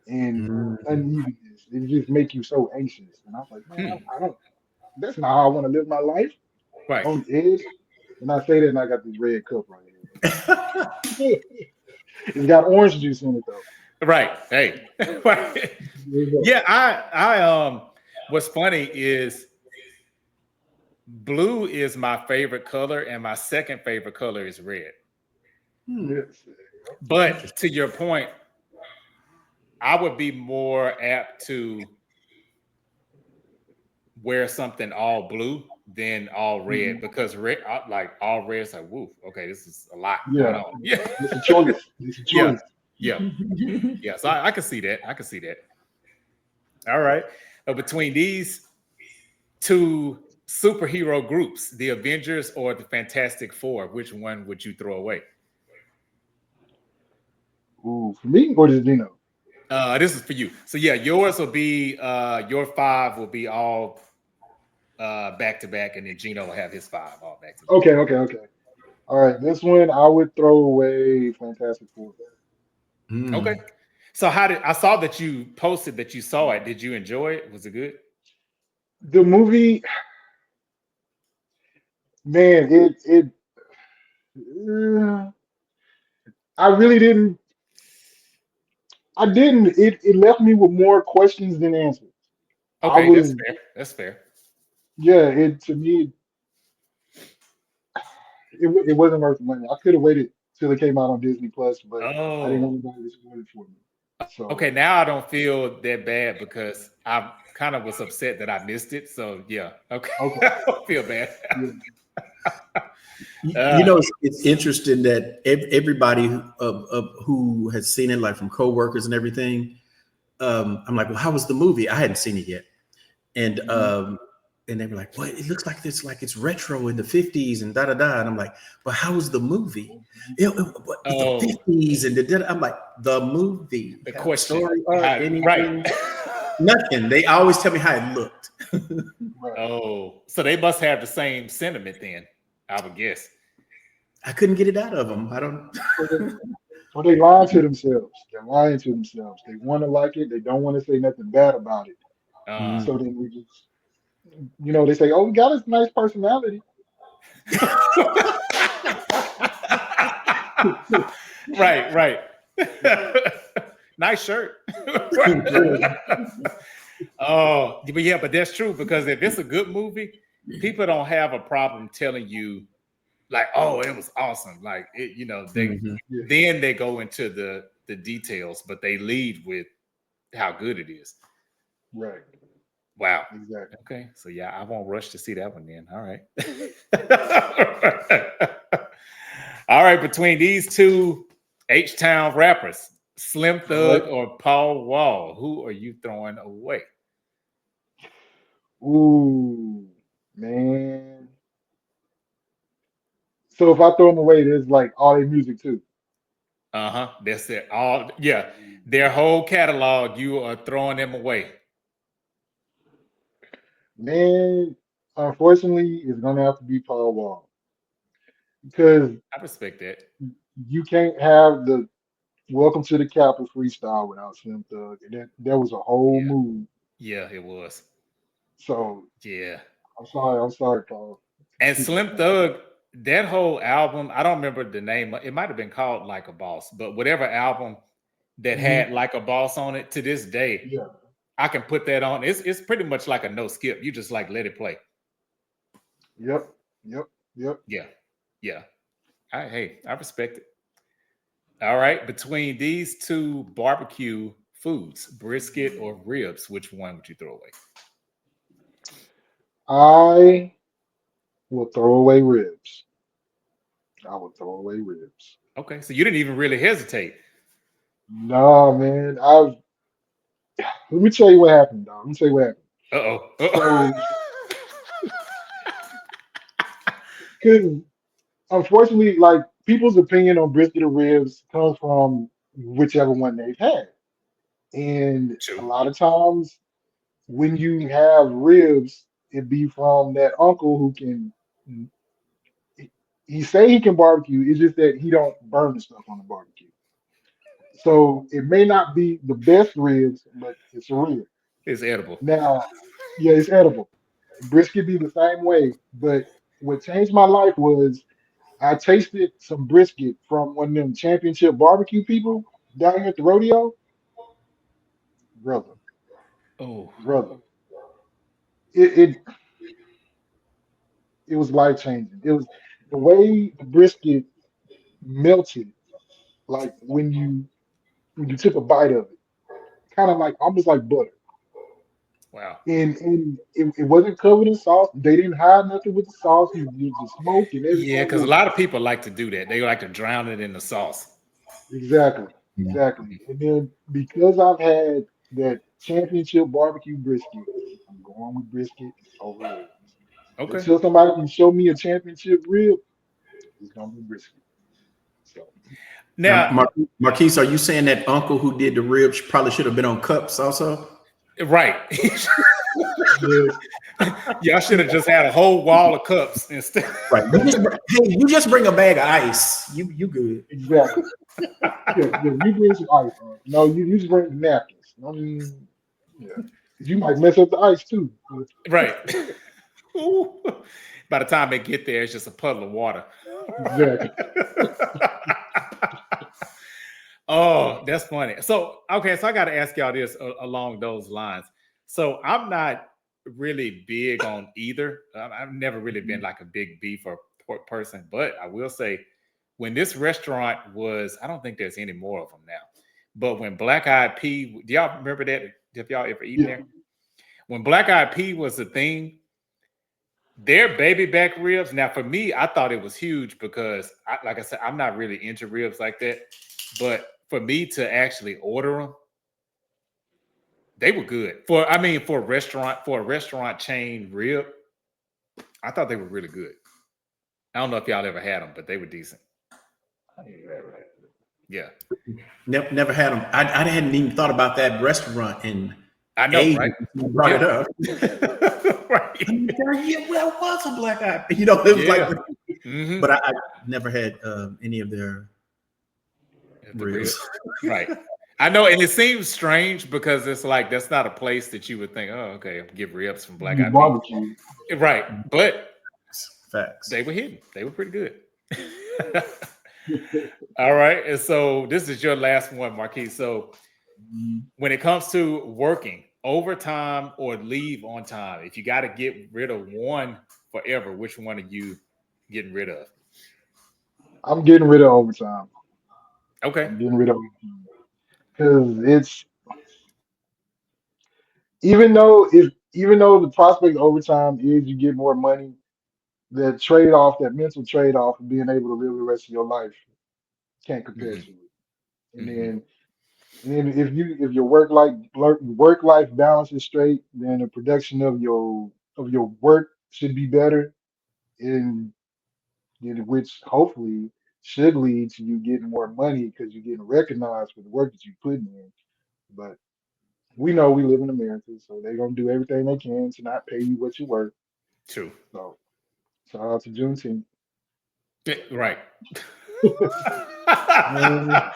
and unevenness. It just make you so anxious. And I was like, man, I don't. That's not how I want to live my life. Right. On edge. And I say that, and I got this red cup right here. It's got orange juice in it though. Right. Hey. Right. Yeah. I what's funny is blue is my favorite color, and my second favorite color is red. Yes. But to your point, I would be more apt to wear something all blue than all red because red, like all red, is like, woof, okay, this is a lot going Yeah, on. Yeah, it's a choice. It's a yeah, choice. yeah, yeah. So I can see that. I can see that. All right. Between these two superhero groups, the Avengers or the Fantastic Four, which one would you throw away? Ooh, for me or just Dino? This is for you. So yeah, yours will be your five will be all back to back, and then Gino will have his five all back to back. Okay. All right, this one I would throw away Fantastic Four. Okay. Mm. So how did I saw that you posted that you saw it? Did you enjoy it? Was it good? The movie, man, I really didn't. I didn't. It left me with more questions than answers. I Okay, that's was, fair. That's fair. yeah. It to me, it wasn't worth the money. I could have waited till it came out on Disney Plus, but I didn't Oh, want anybody to spoil it for me. okay. So Now I don't feel that bad because I kind of was upset that I missed it. So yeah, okay. okay, I don't feel bad. yeah. You know, it's interesting that everybody who has seen it, like from coworkers and everything, I'm like, well, how was the movie? I hadn't seen it yet, and Mhm. and they were like, well, it looks like it's retro in the 50s and da da da, and I'm like, but how was the movie? But the Oh, 50s and I'm like, the movie the have a question. story arc, Right. anything? Nothing. They always tell me how it looked. Right. Oh, so they must have the same sentiment then, I would guess. I couldn't get it out of them. I don't. So they lying to themselves. They're lying to themselves. They want to like it. They don't want to say nothing bad about it. Uh, So then we just, they say, "Oh, we got a nice personality." right, right. Nice shirt. Yeah. Oh, but yeah, but that's true because if it's a good movie, people don't have a problem telling you like, "Oh, it was awesome." Like it, they Mhm. Yeah. then they go into the details, but they lead with how good it is. Right. Wow. Exactly. Okay, so yeah, I won't rush to see that one then. All right. All right, between these two H-Town rappers, Slim All right. Thug or Paul Wall, who are you throwing away? Ooh, man. So if I throw them away, there's like all their music too. Uh-huh. That's it. All yeah, their whole catalog, you are throwing them away. Man, unfortunately, it's gonna have to be Paul Wall because I respect that. you can't have the Welcome to the Capitol freestyle without Slim Thug. And that was a whole Yeah. move. Yeah, it was. So Yeah. I'm sorry, Paul. And Keep it Slim going. Thug, that whole album, I don't remember the name. It might have been called Like a Boss, but whatever album that Hmm. had Like a Boss on it to this day, Yeah. I can put that on. It's pretty much like a no skip. You just like let it play. Yep. Yep. Yep. Yeah. Yeah. I respect it. All right. Between these two barbecue foods, brisket or ribs, which one would you throw away? I will throw away ribs. I will throw away ribs. Okay. So you didn't even really hesitate. Nah, man. Let me tell you what happened, dog. Let me tell you what happened. Uh-oh. So, Uh-oh. because unfortunately, like people's opinion on brisket or ribs comes from whichever one they've had. And a True. lot of times when you have ribs, it be from that uncle who can he say he can barbecue. It's just that he don't burn the stuff on the barbecue. So it may not be the best ribs, but it's a rib. It's edible. Now, yeah, it's edible. Brisket be the same way, but what changed my life was I tasted some brisket from one of them championship barbecue people down here at the rodeo. Brother, Oh. brother. It it was life changing. It was the way the brisket melted, like when you took a bite of it. kind of like almost like butter. Wow. And it wasn't covered in sauce. They didn't hide nothing with the sauce. You just smoke and Yeah, everything because a was lot of people like to do that. They like to drown it in the sauce. exactly, Yeah. exactly. And then because I've had that championship barbecue brisket, I'm going with brisket over ribs. Okay. Until somebody can show me a championship rib, it's gonna be brisket. So Now, Now, Marquise, are you saying that uncle who did the ribs probably should have been on cups also? right. yes, Y'all should have just had a whole wall of cups instead. Right. You just bring a bag of ice. You good. exactly. Yeah, yeah. You bring some ice on. No, you just bring the napkins. I mean, yeah, 'cause you might mess up the ice too. Right. Ooh. By the time they get there, it's just a puddle of water. Exactly. Oh, that's funny. So, okay, so I got to ask y'all this along those lines. So, I'm not really big on either. I've never really been like a big beef or pork person, but I will say when this restaurant was, I don't think there's any more of them now, but when Black Eyed Pea, do y'all remember that? Have y'all ever eaten Yeah. there? When Black Eyed Pea was the thing, their baby back ribs. Now, for me, I thought it was huge because, like I said, I'm not really into ribs like that. But for me to actually order them, they were good. For a restaurant chain rib, I thought they were really good. I don't know if y'all ever had them, but they were decent. Yeah, Never had them. I hadn't even thought about that restaurant in I know, ages. right? You brought it up. Right. Yeah, well, it was a black eye. You know, it was Yeah. like, Mhm. but I never had any of their The ribs. right. I know, and it seems strange because it's like that's not a place that you would think, oh, okay, get ribs from Black You Eyed barbecue. Pea. Right. But Facts. they were hidden. They were pretty good. All right. And so this is your last one, Marquis. So when it comes to working overtime or leave on time, if you got to get rid of one forever, which one are you getting rid of? I'm getting rid of overtime. Okay. I'm getting rid of overtime because it's even though the prospect of overtime is you get more money, that trade off, that mental trade off of being able to live the rest of your life can't compare Hmm. to it. And Hmm. then if your work life balance is straight, then the production of your work should be better, and which hopefully should lead to you getting more money because you're getting recognized for the work that you're putting in. But we know we live in America, so they're gonna do everything they can to not pay you what you're worth. True. So shout out to Juneteenth. Right. Man,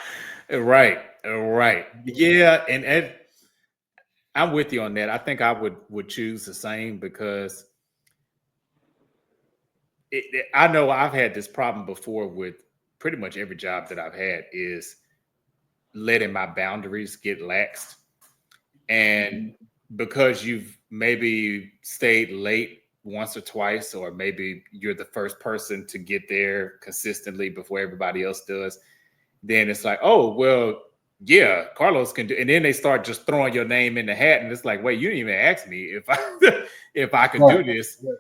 Right. Right. Yeah. And I'm with you on that. I think I would choose the same because I know I've had this problem before with pretty much every job that I've had is letting my boundaries get laxed. And because you've maybe stayed late once or twice, or maybe you're the first person to get there consistently before everybody else does, then it's like, oh, well, yeah, Carlos can do. And then they start just throwing your name in the hat. And it's like, wait, you didn't even ask me if I if I could right, do this right.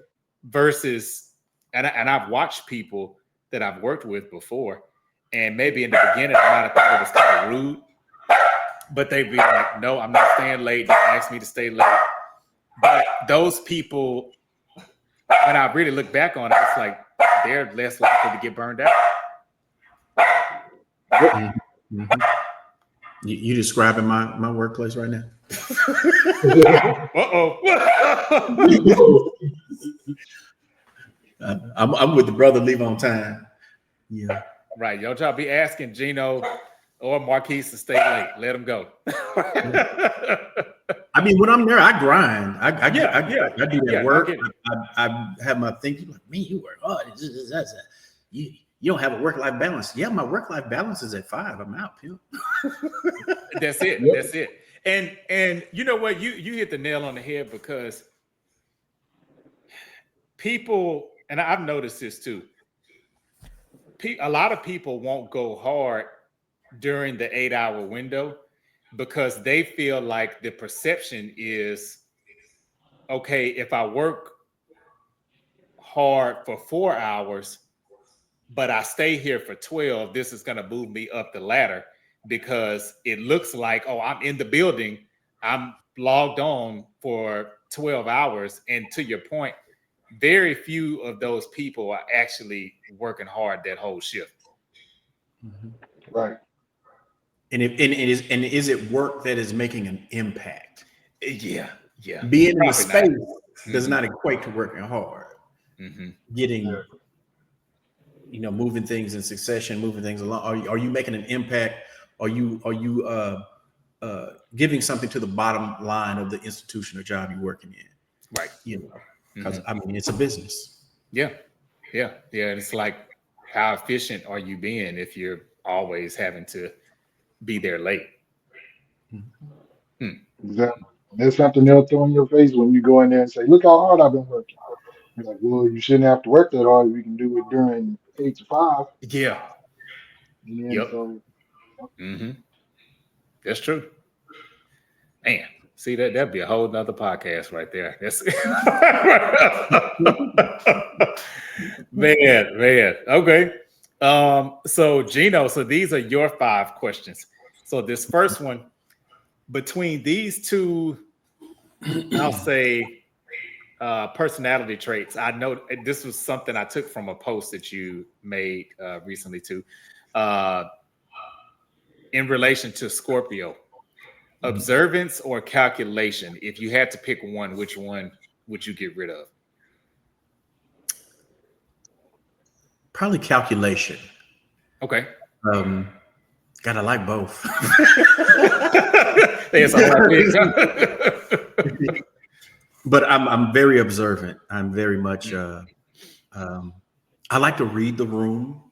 versus and I've watched people that I've worked with before, and maybe in the beginning I might have thought it was kind of rude, but they'd be like, no, I'm not staying late. Don't ask me to stay late. But those people, when I really look back on it, it's like they're less likely to get burned out. Mhm. You describing my workplace right now? Uh-oh. I'm with the brother. Leave on time. Yeah. Right. Y'all try to be asking Gino or Marquise to stay late. Let them go. I mean, when I'm there, I grind. I do that I work. get it. I have my thinking like, man, you work hard. You don't have a work-life balance. Yeah, my work-life balance is at 5. I'm out, Pimp. That's it. Yep. That's it. And you know what? You hit the nail on the head because people, and I've noticed this too. A lot of people won't go hard during the 8-hour window because they feel like the perception is, okay, if I work hard for 4 hours, but I stay here for 12, this is going to move me up the ladder because it looks like, oh, I'm in the building, I'm logged on for 12 hours. And to your point, very few of those people are actually working hard that whole shift. Right. And is it work that is making an impact? Yeah. Being in Probably the space not. does not equate to working hard. Getting, moving things in succession, moving things along. Are you making an impact? Are you giving something to the bottom line of the institution or job you're working in? Right. Because I mean, it's a business. Yeah. It's like, how efficient are you being if you're always having to be there late? Exactly. There's something they'll throw in your face when you go in there and say, "Look how hard I've been working." You're like, "Well, you shouldn't have to work that hard. We can do it during 8 to 5." Yeah. And then, Yep. so, That's true. Man, see that'd be a whole nother podcast right there. That's man. Okay. So Gino, so these are your 5 questions. So this first one, between these two, I'll say personality traits. I know this was something I took from a post that you made recently too. In relation to Scorpio, observance or calculation? If you had to pick one, which one would you get rid of? Probably calculation. Okay. God, I like both. But I'm very observant. I'm very much. I like to read the room.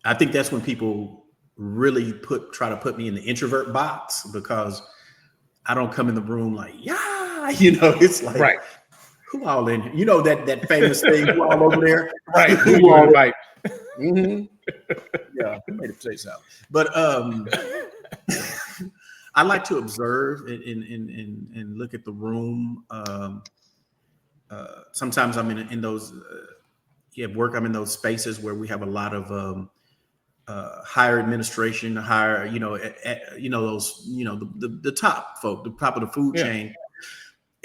I think that's when people really try to put me in the introvert box, because I don't come in the room like, it's like, right. Who all in here? That famous thing, who all over there? Right. Who you want to invite? Yeah, I made it say so. But I like to observe and look at the room. Sometimes I'm in those at work. I'm in those spaces where we have a lot of higher administration, those the top folk, the top of the food chain.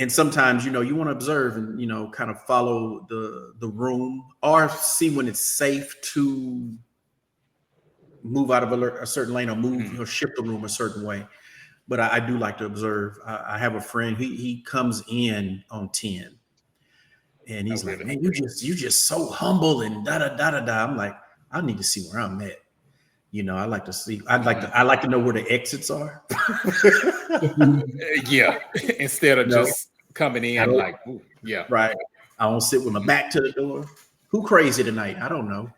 And sometimes, you want to observe and, kind of follow the room, or see when it's safe to move out of a certain lane, or move or shift the room a certain way. But I do like to observe. I have a friend, he comes in on 10, and he's like, "Man, you just so humble and da da da da da." I'm like, I need to see where I'm at. I like to see. I like to know where the exits are. Yeah, instead of just coming in like, ooh, yeah, right. I don't sit with my back to the door. Who crazy tonight? I don't know.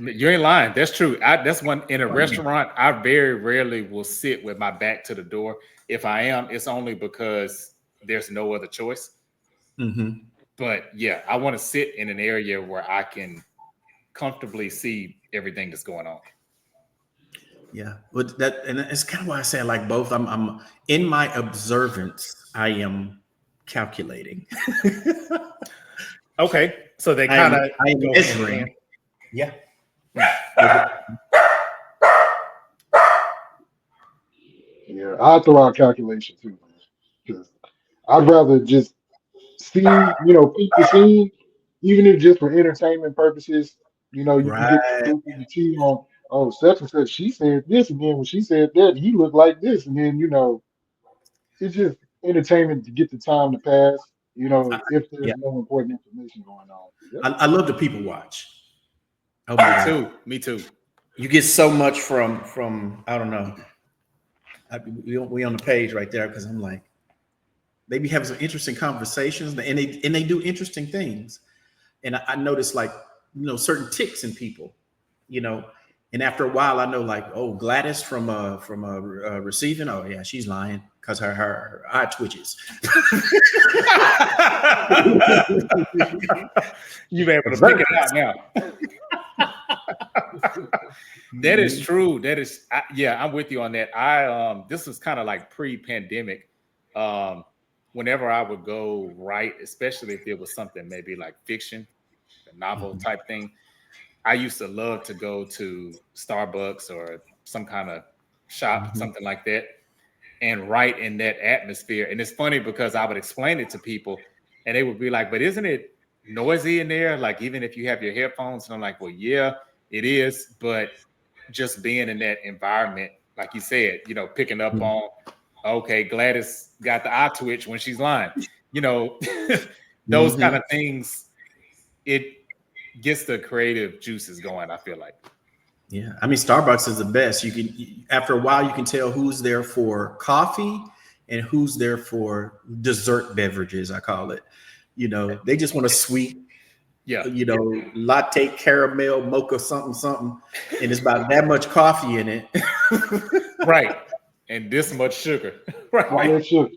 You ain't lying. That's true. That's one in a restaurant. I very rarely will sit with my back to the door. If I am, it's only because there's no other choice. But yeah, I want to sit in an area where I can comfortably see everything that's going on. Yeah, but and it's kind of why I say I like both. I'm in my observance, I am calculating. Okay, so they kind of I am measuring. Yeah. Yeah, I throw out calculation too, man. Because I'd rather just see, peep the scene, even if just for entertainment purposes. You can get the tea on, oh, such and such, she said this, and then when she said that, he looked like this, and then it's just entertainment to get the time to pass. If there's no important information going on. Yeah. I love the people watch. Oh, me too. You get so much from I don't know. We on the page right there, because I'm like, they be having some interesting conversations, and they do interesting things. And I notice, like, certain ticks in people, and after a while I know, like, oh, Gladys from receiving, oh yeah, she's lying because her eye twitches. You've been able to pick it out now. That is true. That is, yeah, I'm with you on that. This was kind of like pre-pandemic. Whenever I would go write, especially if it was something maybe like fiction, a novel type thing, I used to love to go to Starbucks or some kind of shop, something like that, and write in that atmosphere. And it's funny because I would explain it to people and they would be like, but isn't it noisy in there? Like, even if you have your headphones, and I'm like, well, yeah, it is. But just being in that environment, like you said, picking up on, okay, Gladys got the eye twitch when she's lying, those kind of things, it gets the creative juices going, I feel like. Yeah, I mean, Starbucks is the best. After a while, you can tell who's there for coffee and who's there for dessert beverages, I call it. They just want a sweet, latte, caramel, mocha, something, and it's about that much coffee in it. Right. And this much sugar. Right. All that sugar.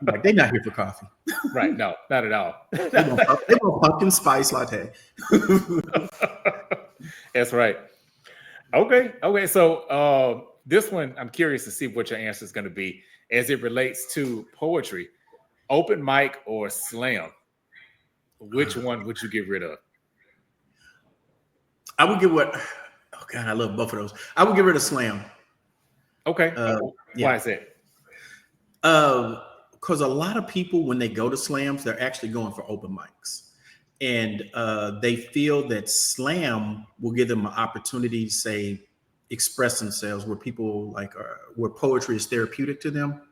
Like, they're not here for coffee. Right. No, not at all. They want pumpkin spice latte. That's right. Okay. So this one, I'm curious to see what your answer is going to be as it relates to poetry. Open mic or slam? Which one would you get rid of? I would oh God, I love both of those. I would get rid of slam. Okay. Why is that? Because a lot of people, when they go to slams, they're actually going for open mics. And they feel that slam will give them an opportunity to, say, express themselves, where people where poetry is therapeutic to them.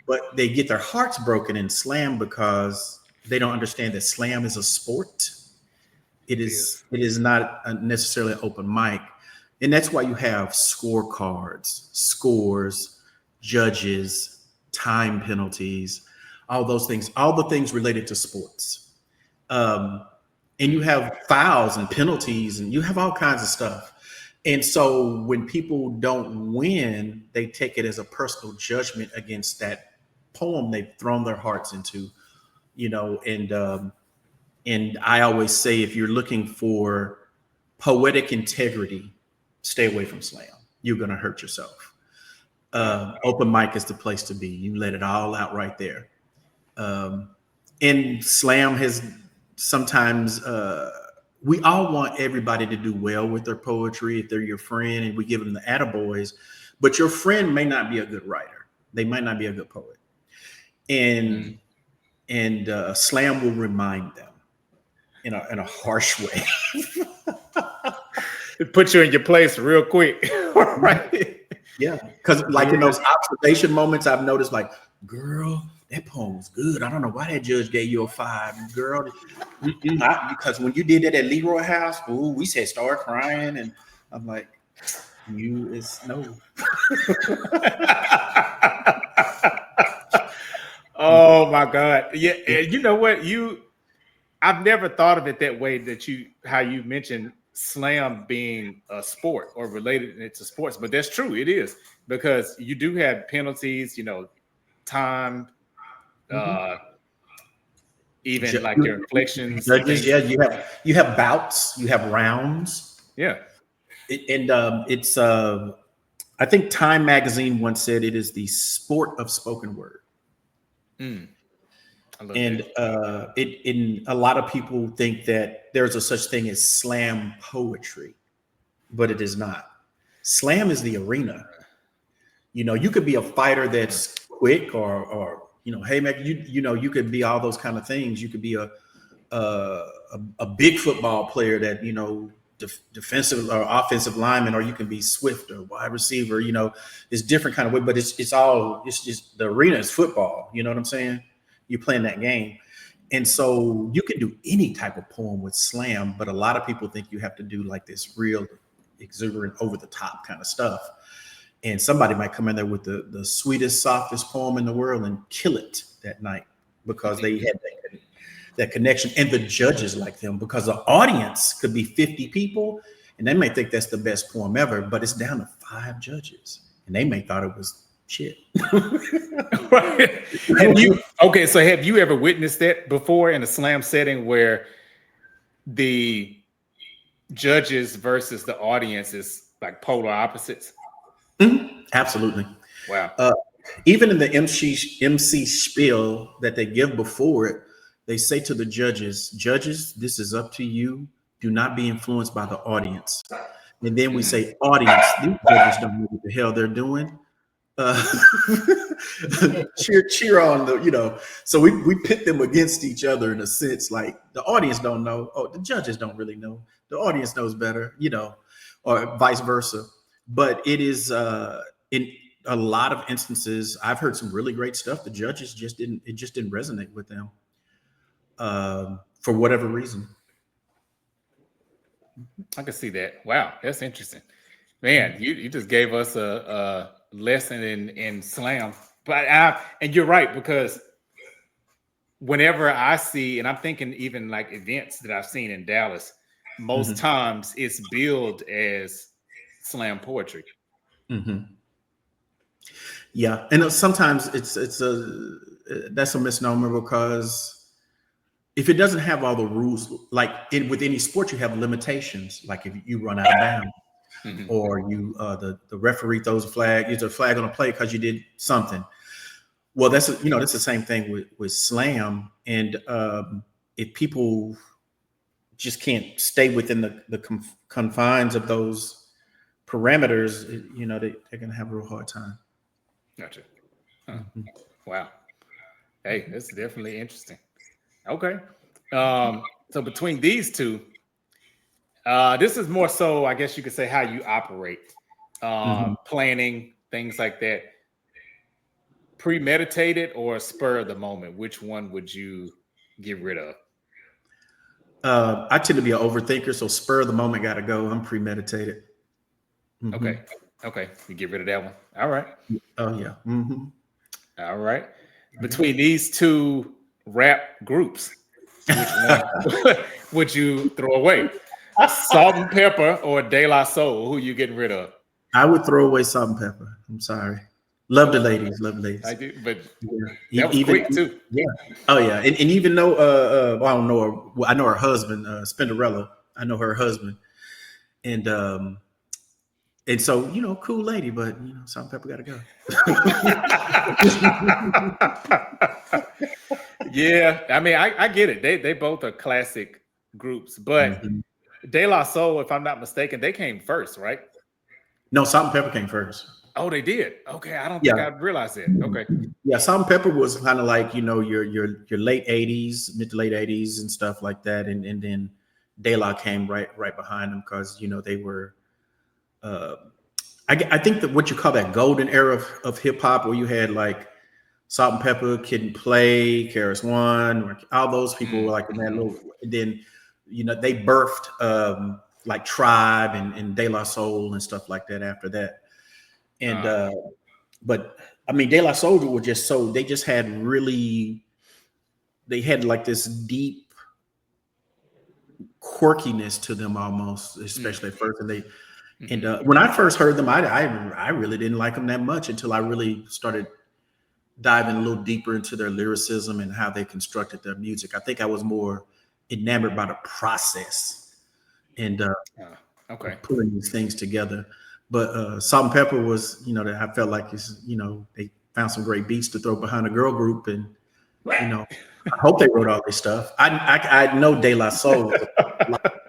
But they get their hearts broken in slam because they don't understand that slam is a sport. It is not necessarily an open mic. And that's why you have scorecards, scores, judges, time penalties, all those things, all the things related to sports. And you have fouls and penalties, and you have all kinds of stuff. And so when people don't win, they take it as a personal judgment against that poem they've thrown their hearts into, and I always say, if you're looking for poetic integrity, stay away from slam. You're going to hurt yourself. Open mic is the place to be. You let it all out right there. And slam has sometimes, we all want everybody to do well with their poetry if they're your friend, and we give them the attaboys, but your friend may not be a good writer. They might not be a good poet. And slam will remind them in a harsh way. It puts you in your place real quick. Right. Yeah. Because in those observation moments, I've noticed, girl, that poem was good. I don't know why that judge gave you a 5, girl. Because when you did that at Leroy House, we said start crying, and I'm like, you is no. Oh my God. Yeah. And you know what? I've never thought of it that way, how you mentioned slam being a sport or related it to sports, but that's true. It is, because you do have penalties, time, even like your inflections. Judges, yeah, you have bouts, you have rounds. Yeah. It's I think Time Magazine once said it is the sport of spoken word. And a lot of people think that there's a such thing as slam poetry, but it is not. Slam is the arena. You could be a fighter that's quick, or hey man, you could be all those kind of things. You could be a big football player that defensive or offensive lineman, or you can be swift or wide receiver. It's different kind of way, but it's just the arena is football. You know what I'm saying? You're playing that game. And so you can do any type of poem with slam, but a lot of people think you have to do like this real exuberant, over the top kind of stuff. And somebody might come in there with the sweetest, softest poem in the world and kill it that night because they had that connection. And the judges like them, because the audience could be 50 people and they may think that's the best poem ever, but it's down to 5 judges and they may thought it was shit. Right. So have you ever witnessed that before in a slam setting where the judges versus the audience is like polar opposites? Absolutely. Wow. Even in the MC spiel that they give before it, they say to the judges, this is up to you. Do not be influenced by the audience. And then we say, audience, these judges don't know what the hell they're doing. Cheer on the, so we pit them against each other in a sense, like the audience don't know. Oh, the judges don't really know. The audience knows better, or vice versa. But it is in a lot of instances, I've heard some really great stuff. The judges just didn't resonate with them for whatever reason. I can see that. Wow, that's interesting. Man, you just gave us a lesson in slam. And you're right, because whenever I see, and I'm thinking even like events that I've seen in Dallas, most times it's billed as slam poetry. Yeah, and sometimes that's a misnomer, because if it doesn't have all the rules, like with any sport, you have limitations. Like if you run out of bounds, or you the referee throws a flag, there's a flag on a play because you did something. Well, that's the same thing with slam, and if people just can't stay within the confines of those parameters, they're gonna have a real hard time. Gotcha. Huh. Wow. Hey, that's definitely interesting. Okay. So between these two, this is more so, I guess you could say, how you operate, planning, things like that. Premeditated or spur of the moment? Which one would you get rid of? I tend to be an overthinker, so spur of the moment got to go. I'm premeditated. Okay. You get rid of that one. All right. Oh yeah. All right. Between these two rap groups, which one would you throw away? Salt and Pepper or De La Soul? Who you getting rid of? I would throw away Salt and Pepper. I'm sorry. Love the ladies. I do, but that was quick too. Yeah. Oh yeah. And even though I don't know her. Well, I know her husband, Spinderella. I know her husband, and so cool lady, but Salt and Pepper got to go. Yeah, I mean, I get it. They both are classic groups, but De La Soul, if I'm not mistaken, they came first, right? No, Salt and Pepper came first. Oh, they did. Okay, I don't think I realized that. Okay. Yeah, Salt and Pepper was kind of like your late '80s, mid to late '80s, and stuff like that, and then De La came right behind them, because they were. I think that what you call that golden era of hip hop, where you had like Salt and Pepper, Kid and Play, KRS One, all those people were like in that little. And then they birthed like Tribe and De La Soul and stuff like that after that. And but I mean, De La Soul were just they just had they had like this deep quirkiness to them almost, especially at first. And when I first heard them, I really didn't like them that much until I really started diving a little deeper into their lyricism and how they constructed their music. I think I was more enamored by the process and pulling these things together. But Salt and Pepper was, I felt like they found some great beats to throw behind a girl group, and I hope they wrote all this stuff. I know De La Soul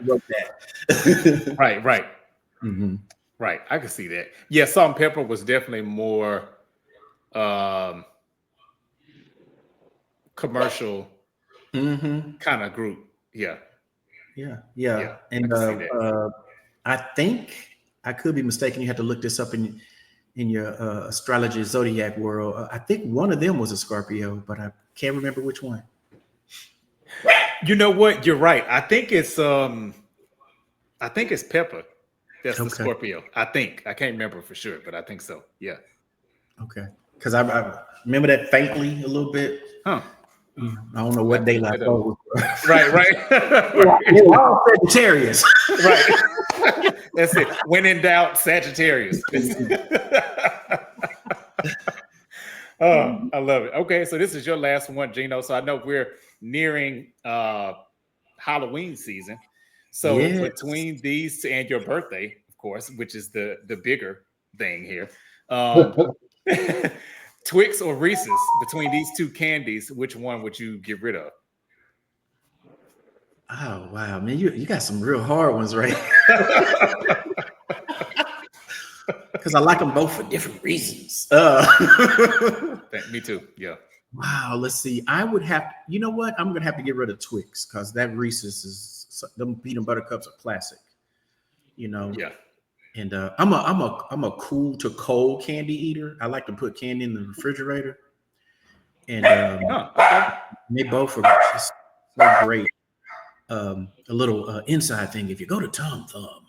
wrote that. Right. Right. I can see that. Yeah, Salt and Pepper was definitely more commercial kind of group. Yeah. And I think I could be mistaken. You had to look this up in your astrology zodiac world. I think one of them was a Scorpio, but I can't remember which one. You know what? You're right. I think it's Pepper. That's the Scorpio. I think. I can't remember for sure, but I think so. Yeah. Okay. Because I remember that faintly a little bit. Huh. I don't know what day like was. Right. All Sagittarius. Right. That's it. When in doubt, Sagittarius. Oh, I love it. Okay, so this is your last one, Gino. So I know we're nearing Halloween season. So Yes. between these two and your birthday, of course, which is the bigger thing here, Twix or Reese's, between these two candies, which one would you get rid of? Oh wow, man, you got some real hard ones, right? Because I like them both for different reasons. Me too. Yeah. Wow, let's see. I would have, you know what? I'm gonna have to get rid of Twix because that Reese's is them peanut butter cups are classic. You know. Yeah. And I'm a cool to cold candy eater. I like to put candy in the refrigerator, and they both are just so great. A little inside thing: if you go to Tom Thumb,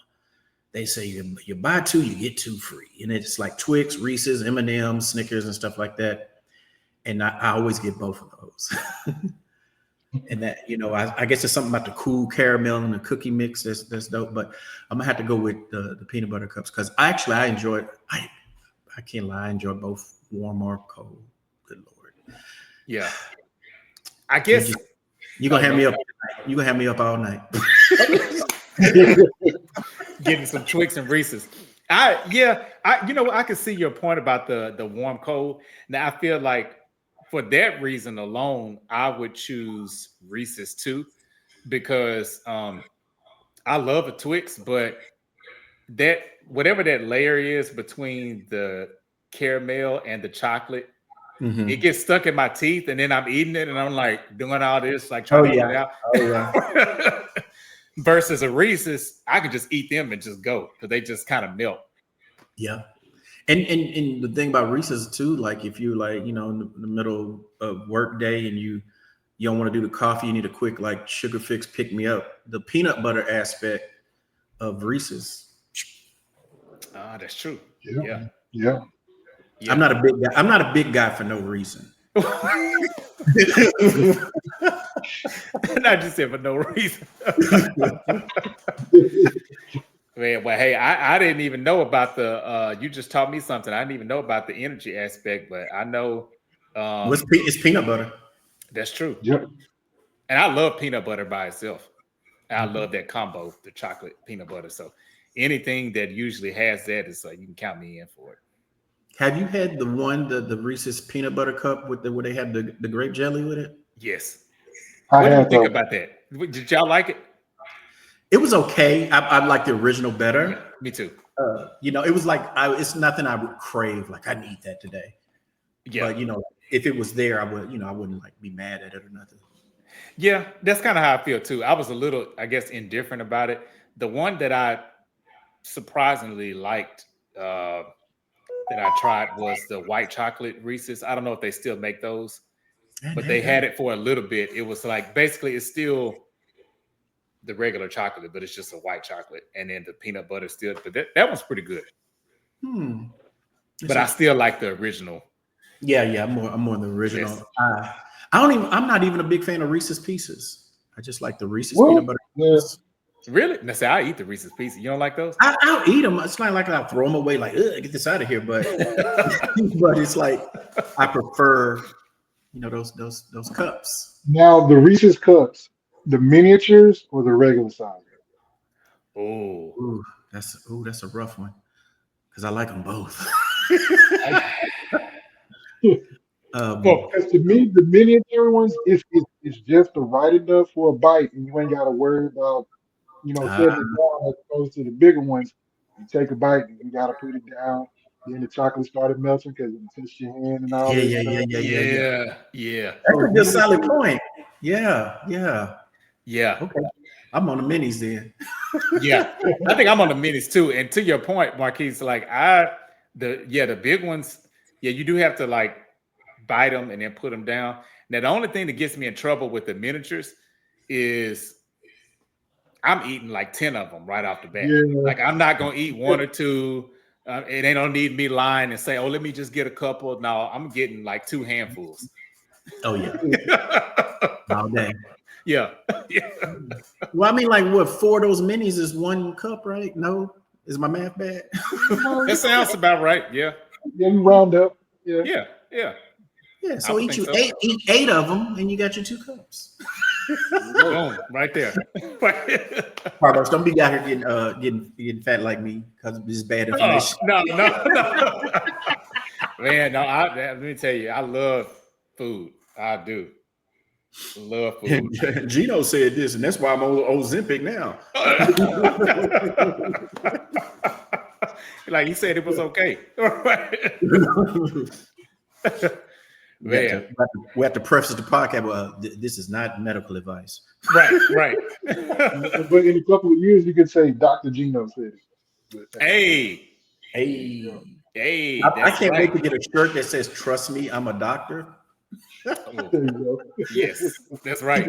they say you buy two, you get two free, and it's like Twix, Reese's, M&M's, Snickers, and stuff like that. And I always get both of those. And that, I guess there's something about the cool caramel and the cookie mix that's dope. But I'm gonna have to go with the peanut butter cups because I enjoy it. I can't lie, I enjoy both warm or cold. Good Lord. Yeah. I guess you're gonna have me up. You're gonna have me up all night. Getting some Twix and Reese's. I can see your point about the warm cold. Now I feel like for that reason alone, I would choose Reese's too, because I love a Twix, but that whatever that layer is between the caramel and the chocolate, it gets stuck in my teeth, and then I'm eating it, and I'm like doing all this, like trying to get it out. Oh yeah. Versus a Reese's, I could just eat them and just go because they just kind of melt. Yeah. And the thing about Reese's too, like if you like, in the middle of work day and you don't want to do the coffee, you need a quick like sugar fix pick me up. The peanut butter aspect of Reese's. That's true. Yeah. I'm not a big guy. I'm not a big guy for no reason. Not just said for no reason. Man, well, hey, I didn't even know about the. You just taught me something. I didn't even know about the energy aspect, but I know. It's peanut butter. That's true. Yep. And I love peanut butter by itself. I love that combo, the chocolate peanut butter. So anything that usually has that is like you can count me in for it. Have you had the Reese's peanut butter cup with where they had the grape jelly with it? Yes. What do you think about that? Did y'all like it? It was okay. I like the original better. Yeah, me too. It was like it's nothing I would crave. Like I need that today. Yeah. But if it was there, I would. I wouldn't like be mad at it or nothing. Yeah, that's kind of how I feel too. I was a little, I guess, indifferent about it. The one that I surprisingly liked that I tried was the white chocolate Reese's. I don't know if they still make those, but they had it for a little bit. It was like basically it's still the regular chocolate, but it's just a white chocolate, and then the peanut butter still. But that was pretty good. But I still like the original. Yeah, I'm more the original. Yes. I'm not even a big fan of Reese's Pieces. I just like the Reese's peanut butter. Yes. Really? Now, say I eat the Reese's Pieces. You don't like those? I'll eat them. It's not like I'll throw them away. Like, get this out of here. But but it's like I prefer, those cups. Now the Reese's cups, the miniatures or the regular size? Oh, that's a rough one because I like them both. Because to me, the miniature ones, it's just right enough for a bite, and you ain't got to worry about, setting it down as opposed to the bigger ones. You take a bite, and you got to put it down. Then the chocolate started melting because it touched your hand and all that stuff. Yeah. That's a good solid point. Yeah. Okay, I'm on the minis then. Yeah, I think I'm on the minis too. And to your point, Marquis, like the big ones, you do have to like bite them and then put them down. Now, the only thing that gets me in trouble with the miniatures is I'm eating like 10 of them right off the bat. Yeah. Like I'm not gonna eat one or two. And they don't need me lying and say, "Oh, let me just get a couple." No, I'm getting like 2 handfuls. Oh yeah, all day. Yeah. Well, I mean, like what? 4 of those minis is 1 cup, right? No, is my math bad? That sounds about right. Yeah. Yeah, you round up. Yeah. So eat 8 of them, and you got your 2 cups. Boom, right there. Carlos, don't be out here getting fat like me because this is bad information. No. Man, no, let me tell you, I love food. I do. Love food. Gino said this, and that's why I'm on Ozempic now. Like he said it was okay. Man. We have to preface the podcast. Well, this is not medical advice. Right. But in a couple of years, you could say Dr. Gino said it. Hey. I can't wait to get a shirt that says "Trust me, I'm a doctor." There you go. Yes, that's right.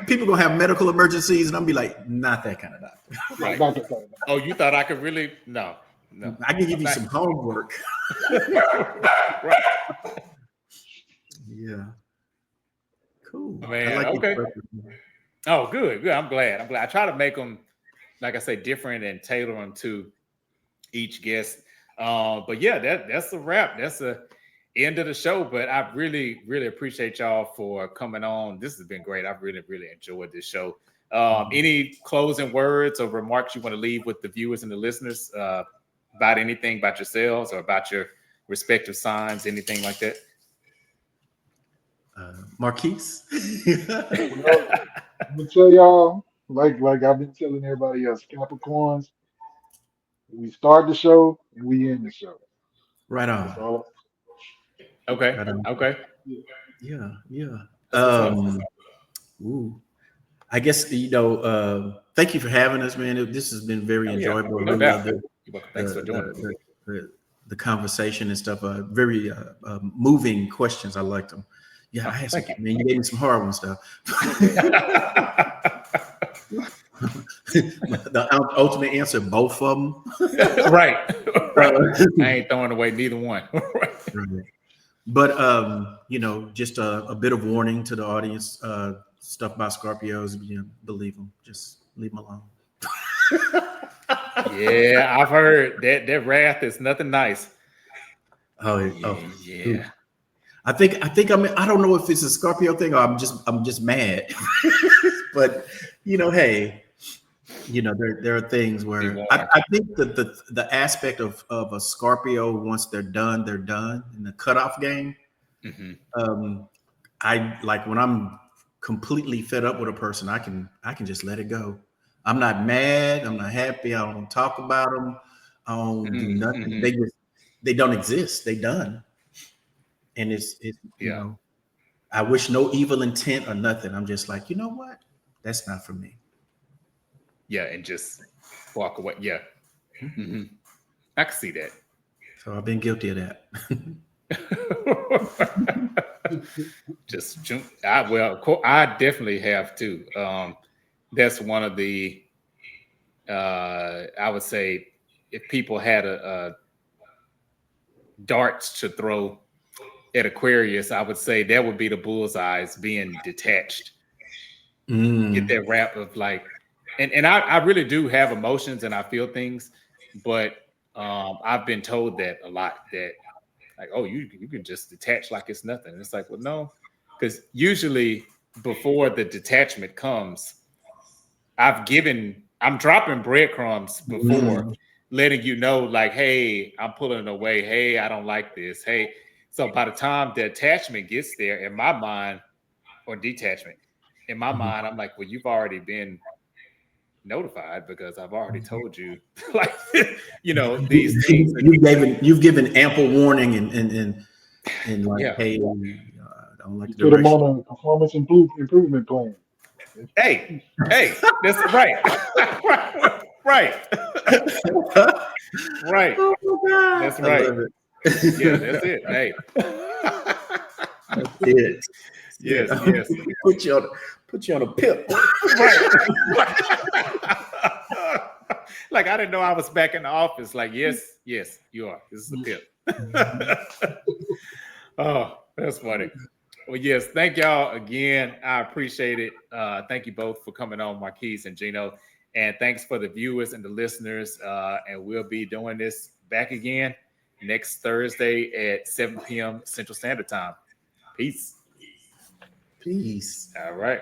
People gonna have medical emergencies, and I'm be like, not that kind of doctor. Right. Not that kind of doctor. Oh, you thought I could really? No. I can give you some homework. Right. Yeah. Cool. Man, okay. Oh, good. I'm glad. I try to make them, like I say, different and tailor them to each guest. But yeah, that's a wrap. That's the end of the show. But I really, really appreciate y'all for coming on. This has been great. I've really, really enjoyed this show. Any closing words or remarks you want to leave with the viewers and the listeners about anything about yourselves or about your respective signs, anything like that? Marquis? I'm gonna tell y'all, like I've been telling everybody else, Capricorns, we start the show and we end the show. Right on. That's all. Okay. Right on. Okay. Yeah. I guess thank you for having us, man. This has been very enjoyable. No doubt. Thanks for joining us. The conversation and stuff. Very moving questions. I liked them. Yeah, I had some, man. You gave me some hard ones, though. The ultimate answer, both of them. Right. I ain't throwing away neither one. Right. But just a bit of warning to the audience. Stuff about Scorpios, believe them. Just leave them alone. Yeah, I've heard that wrath is nothing nice. Oh yeah. I think I don't know if it's a Scorpio thing or I'm just mad. But hey, there are things where I think that the aspect of a Scorpio, once they're done in the cutoff game. Mm-hmm. I like when I'm completely fed up with a person, I can just let it go. I'm not mad. I'm not happy. I don't talk about them. I don't do nothing. Mm-hmm. They don't exist. They done. And it's I wish no evil intent or nothing. I'm just like, you know what? That's not for me. Yeah, and just walk away. Yeah. Mm-hmm. I can see that. So I've been guilty of that. I definitely have too. That's one of the I would say if people had a darts to throw at Aquarius, I would say that would be the bullseyes being detached. Get that rap of like, and I really do have emotions and I feel things, but I've been told that a lot, that like, oh, you can just detach like it's nothing. And it's like, well, no, because usually before the detachment comes, I'm dropping breadcrumbs before letting you know, like, hey, I'm pulling away. Hey, I don't like this. Hey, so by the time the attachment gets there, in my mind, or detachment, in my mind, I'm like, well, you've already been notified because I've already told you, like, these things. You've given ample warning and like, hey, I don't like the put them on a performance improvement plan. Hey, that's right. Right. Right. Oh, that's right. Yeah, that's it. Hey. That's it. Yes. Put you on a pip. Right. Like, I didn't know I was back in the office. Like, yes, you are. This is a pip. Oh, that's funny. Well, yes, thank y'all again. I appreciate it. Thank you both for coming on, Marquis and Gino. And thanks for the viewers and the listeners. And we'll be doing this back again next Thursday at 7 p.m. Central Standard Time. Peace. Peace. All right.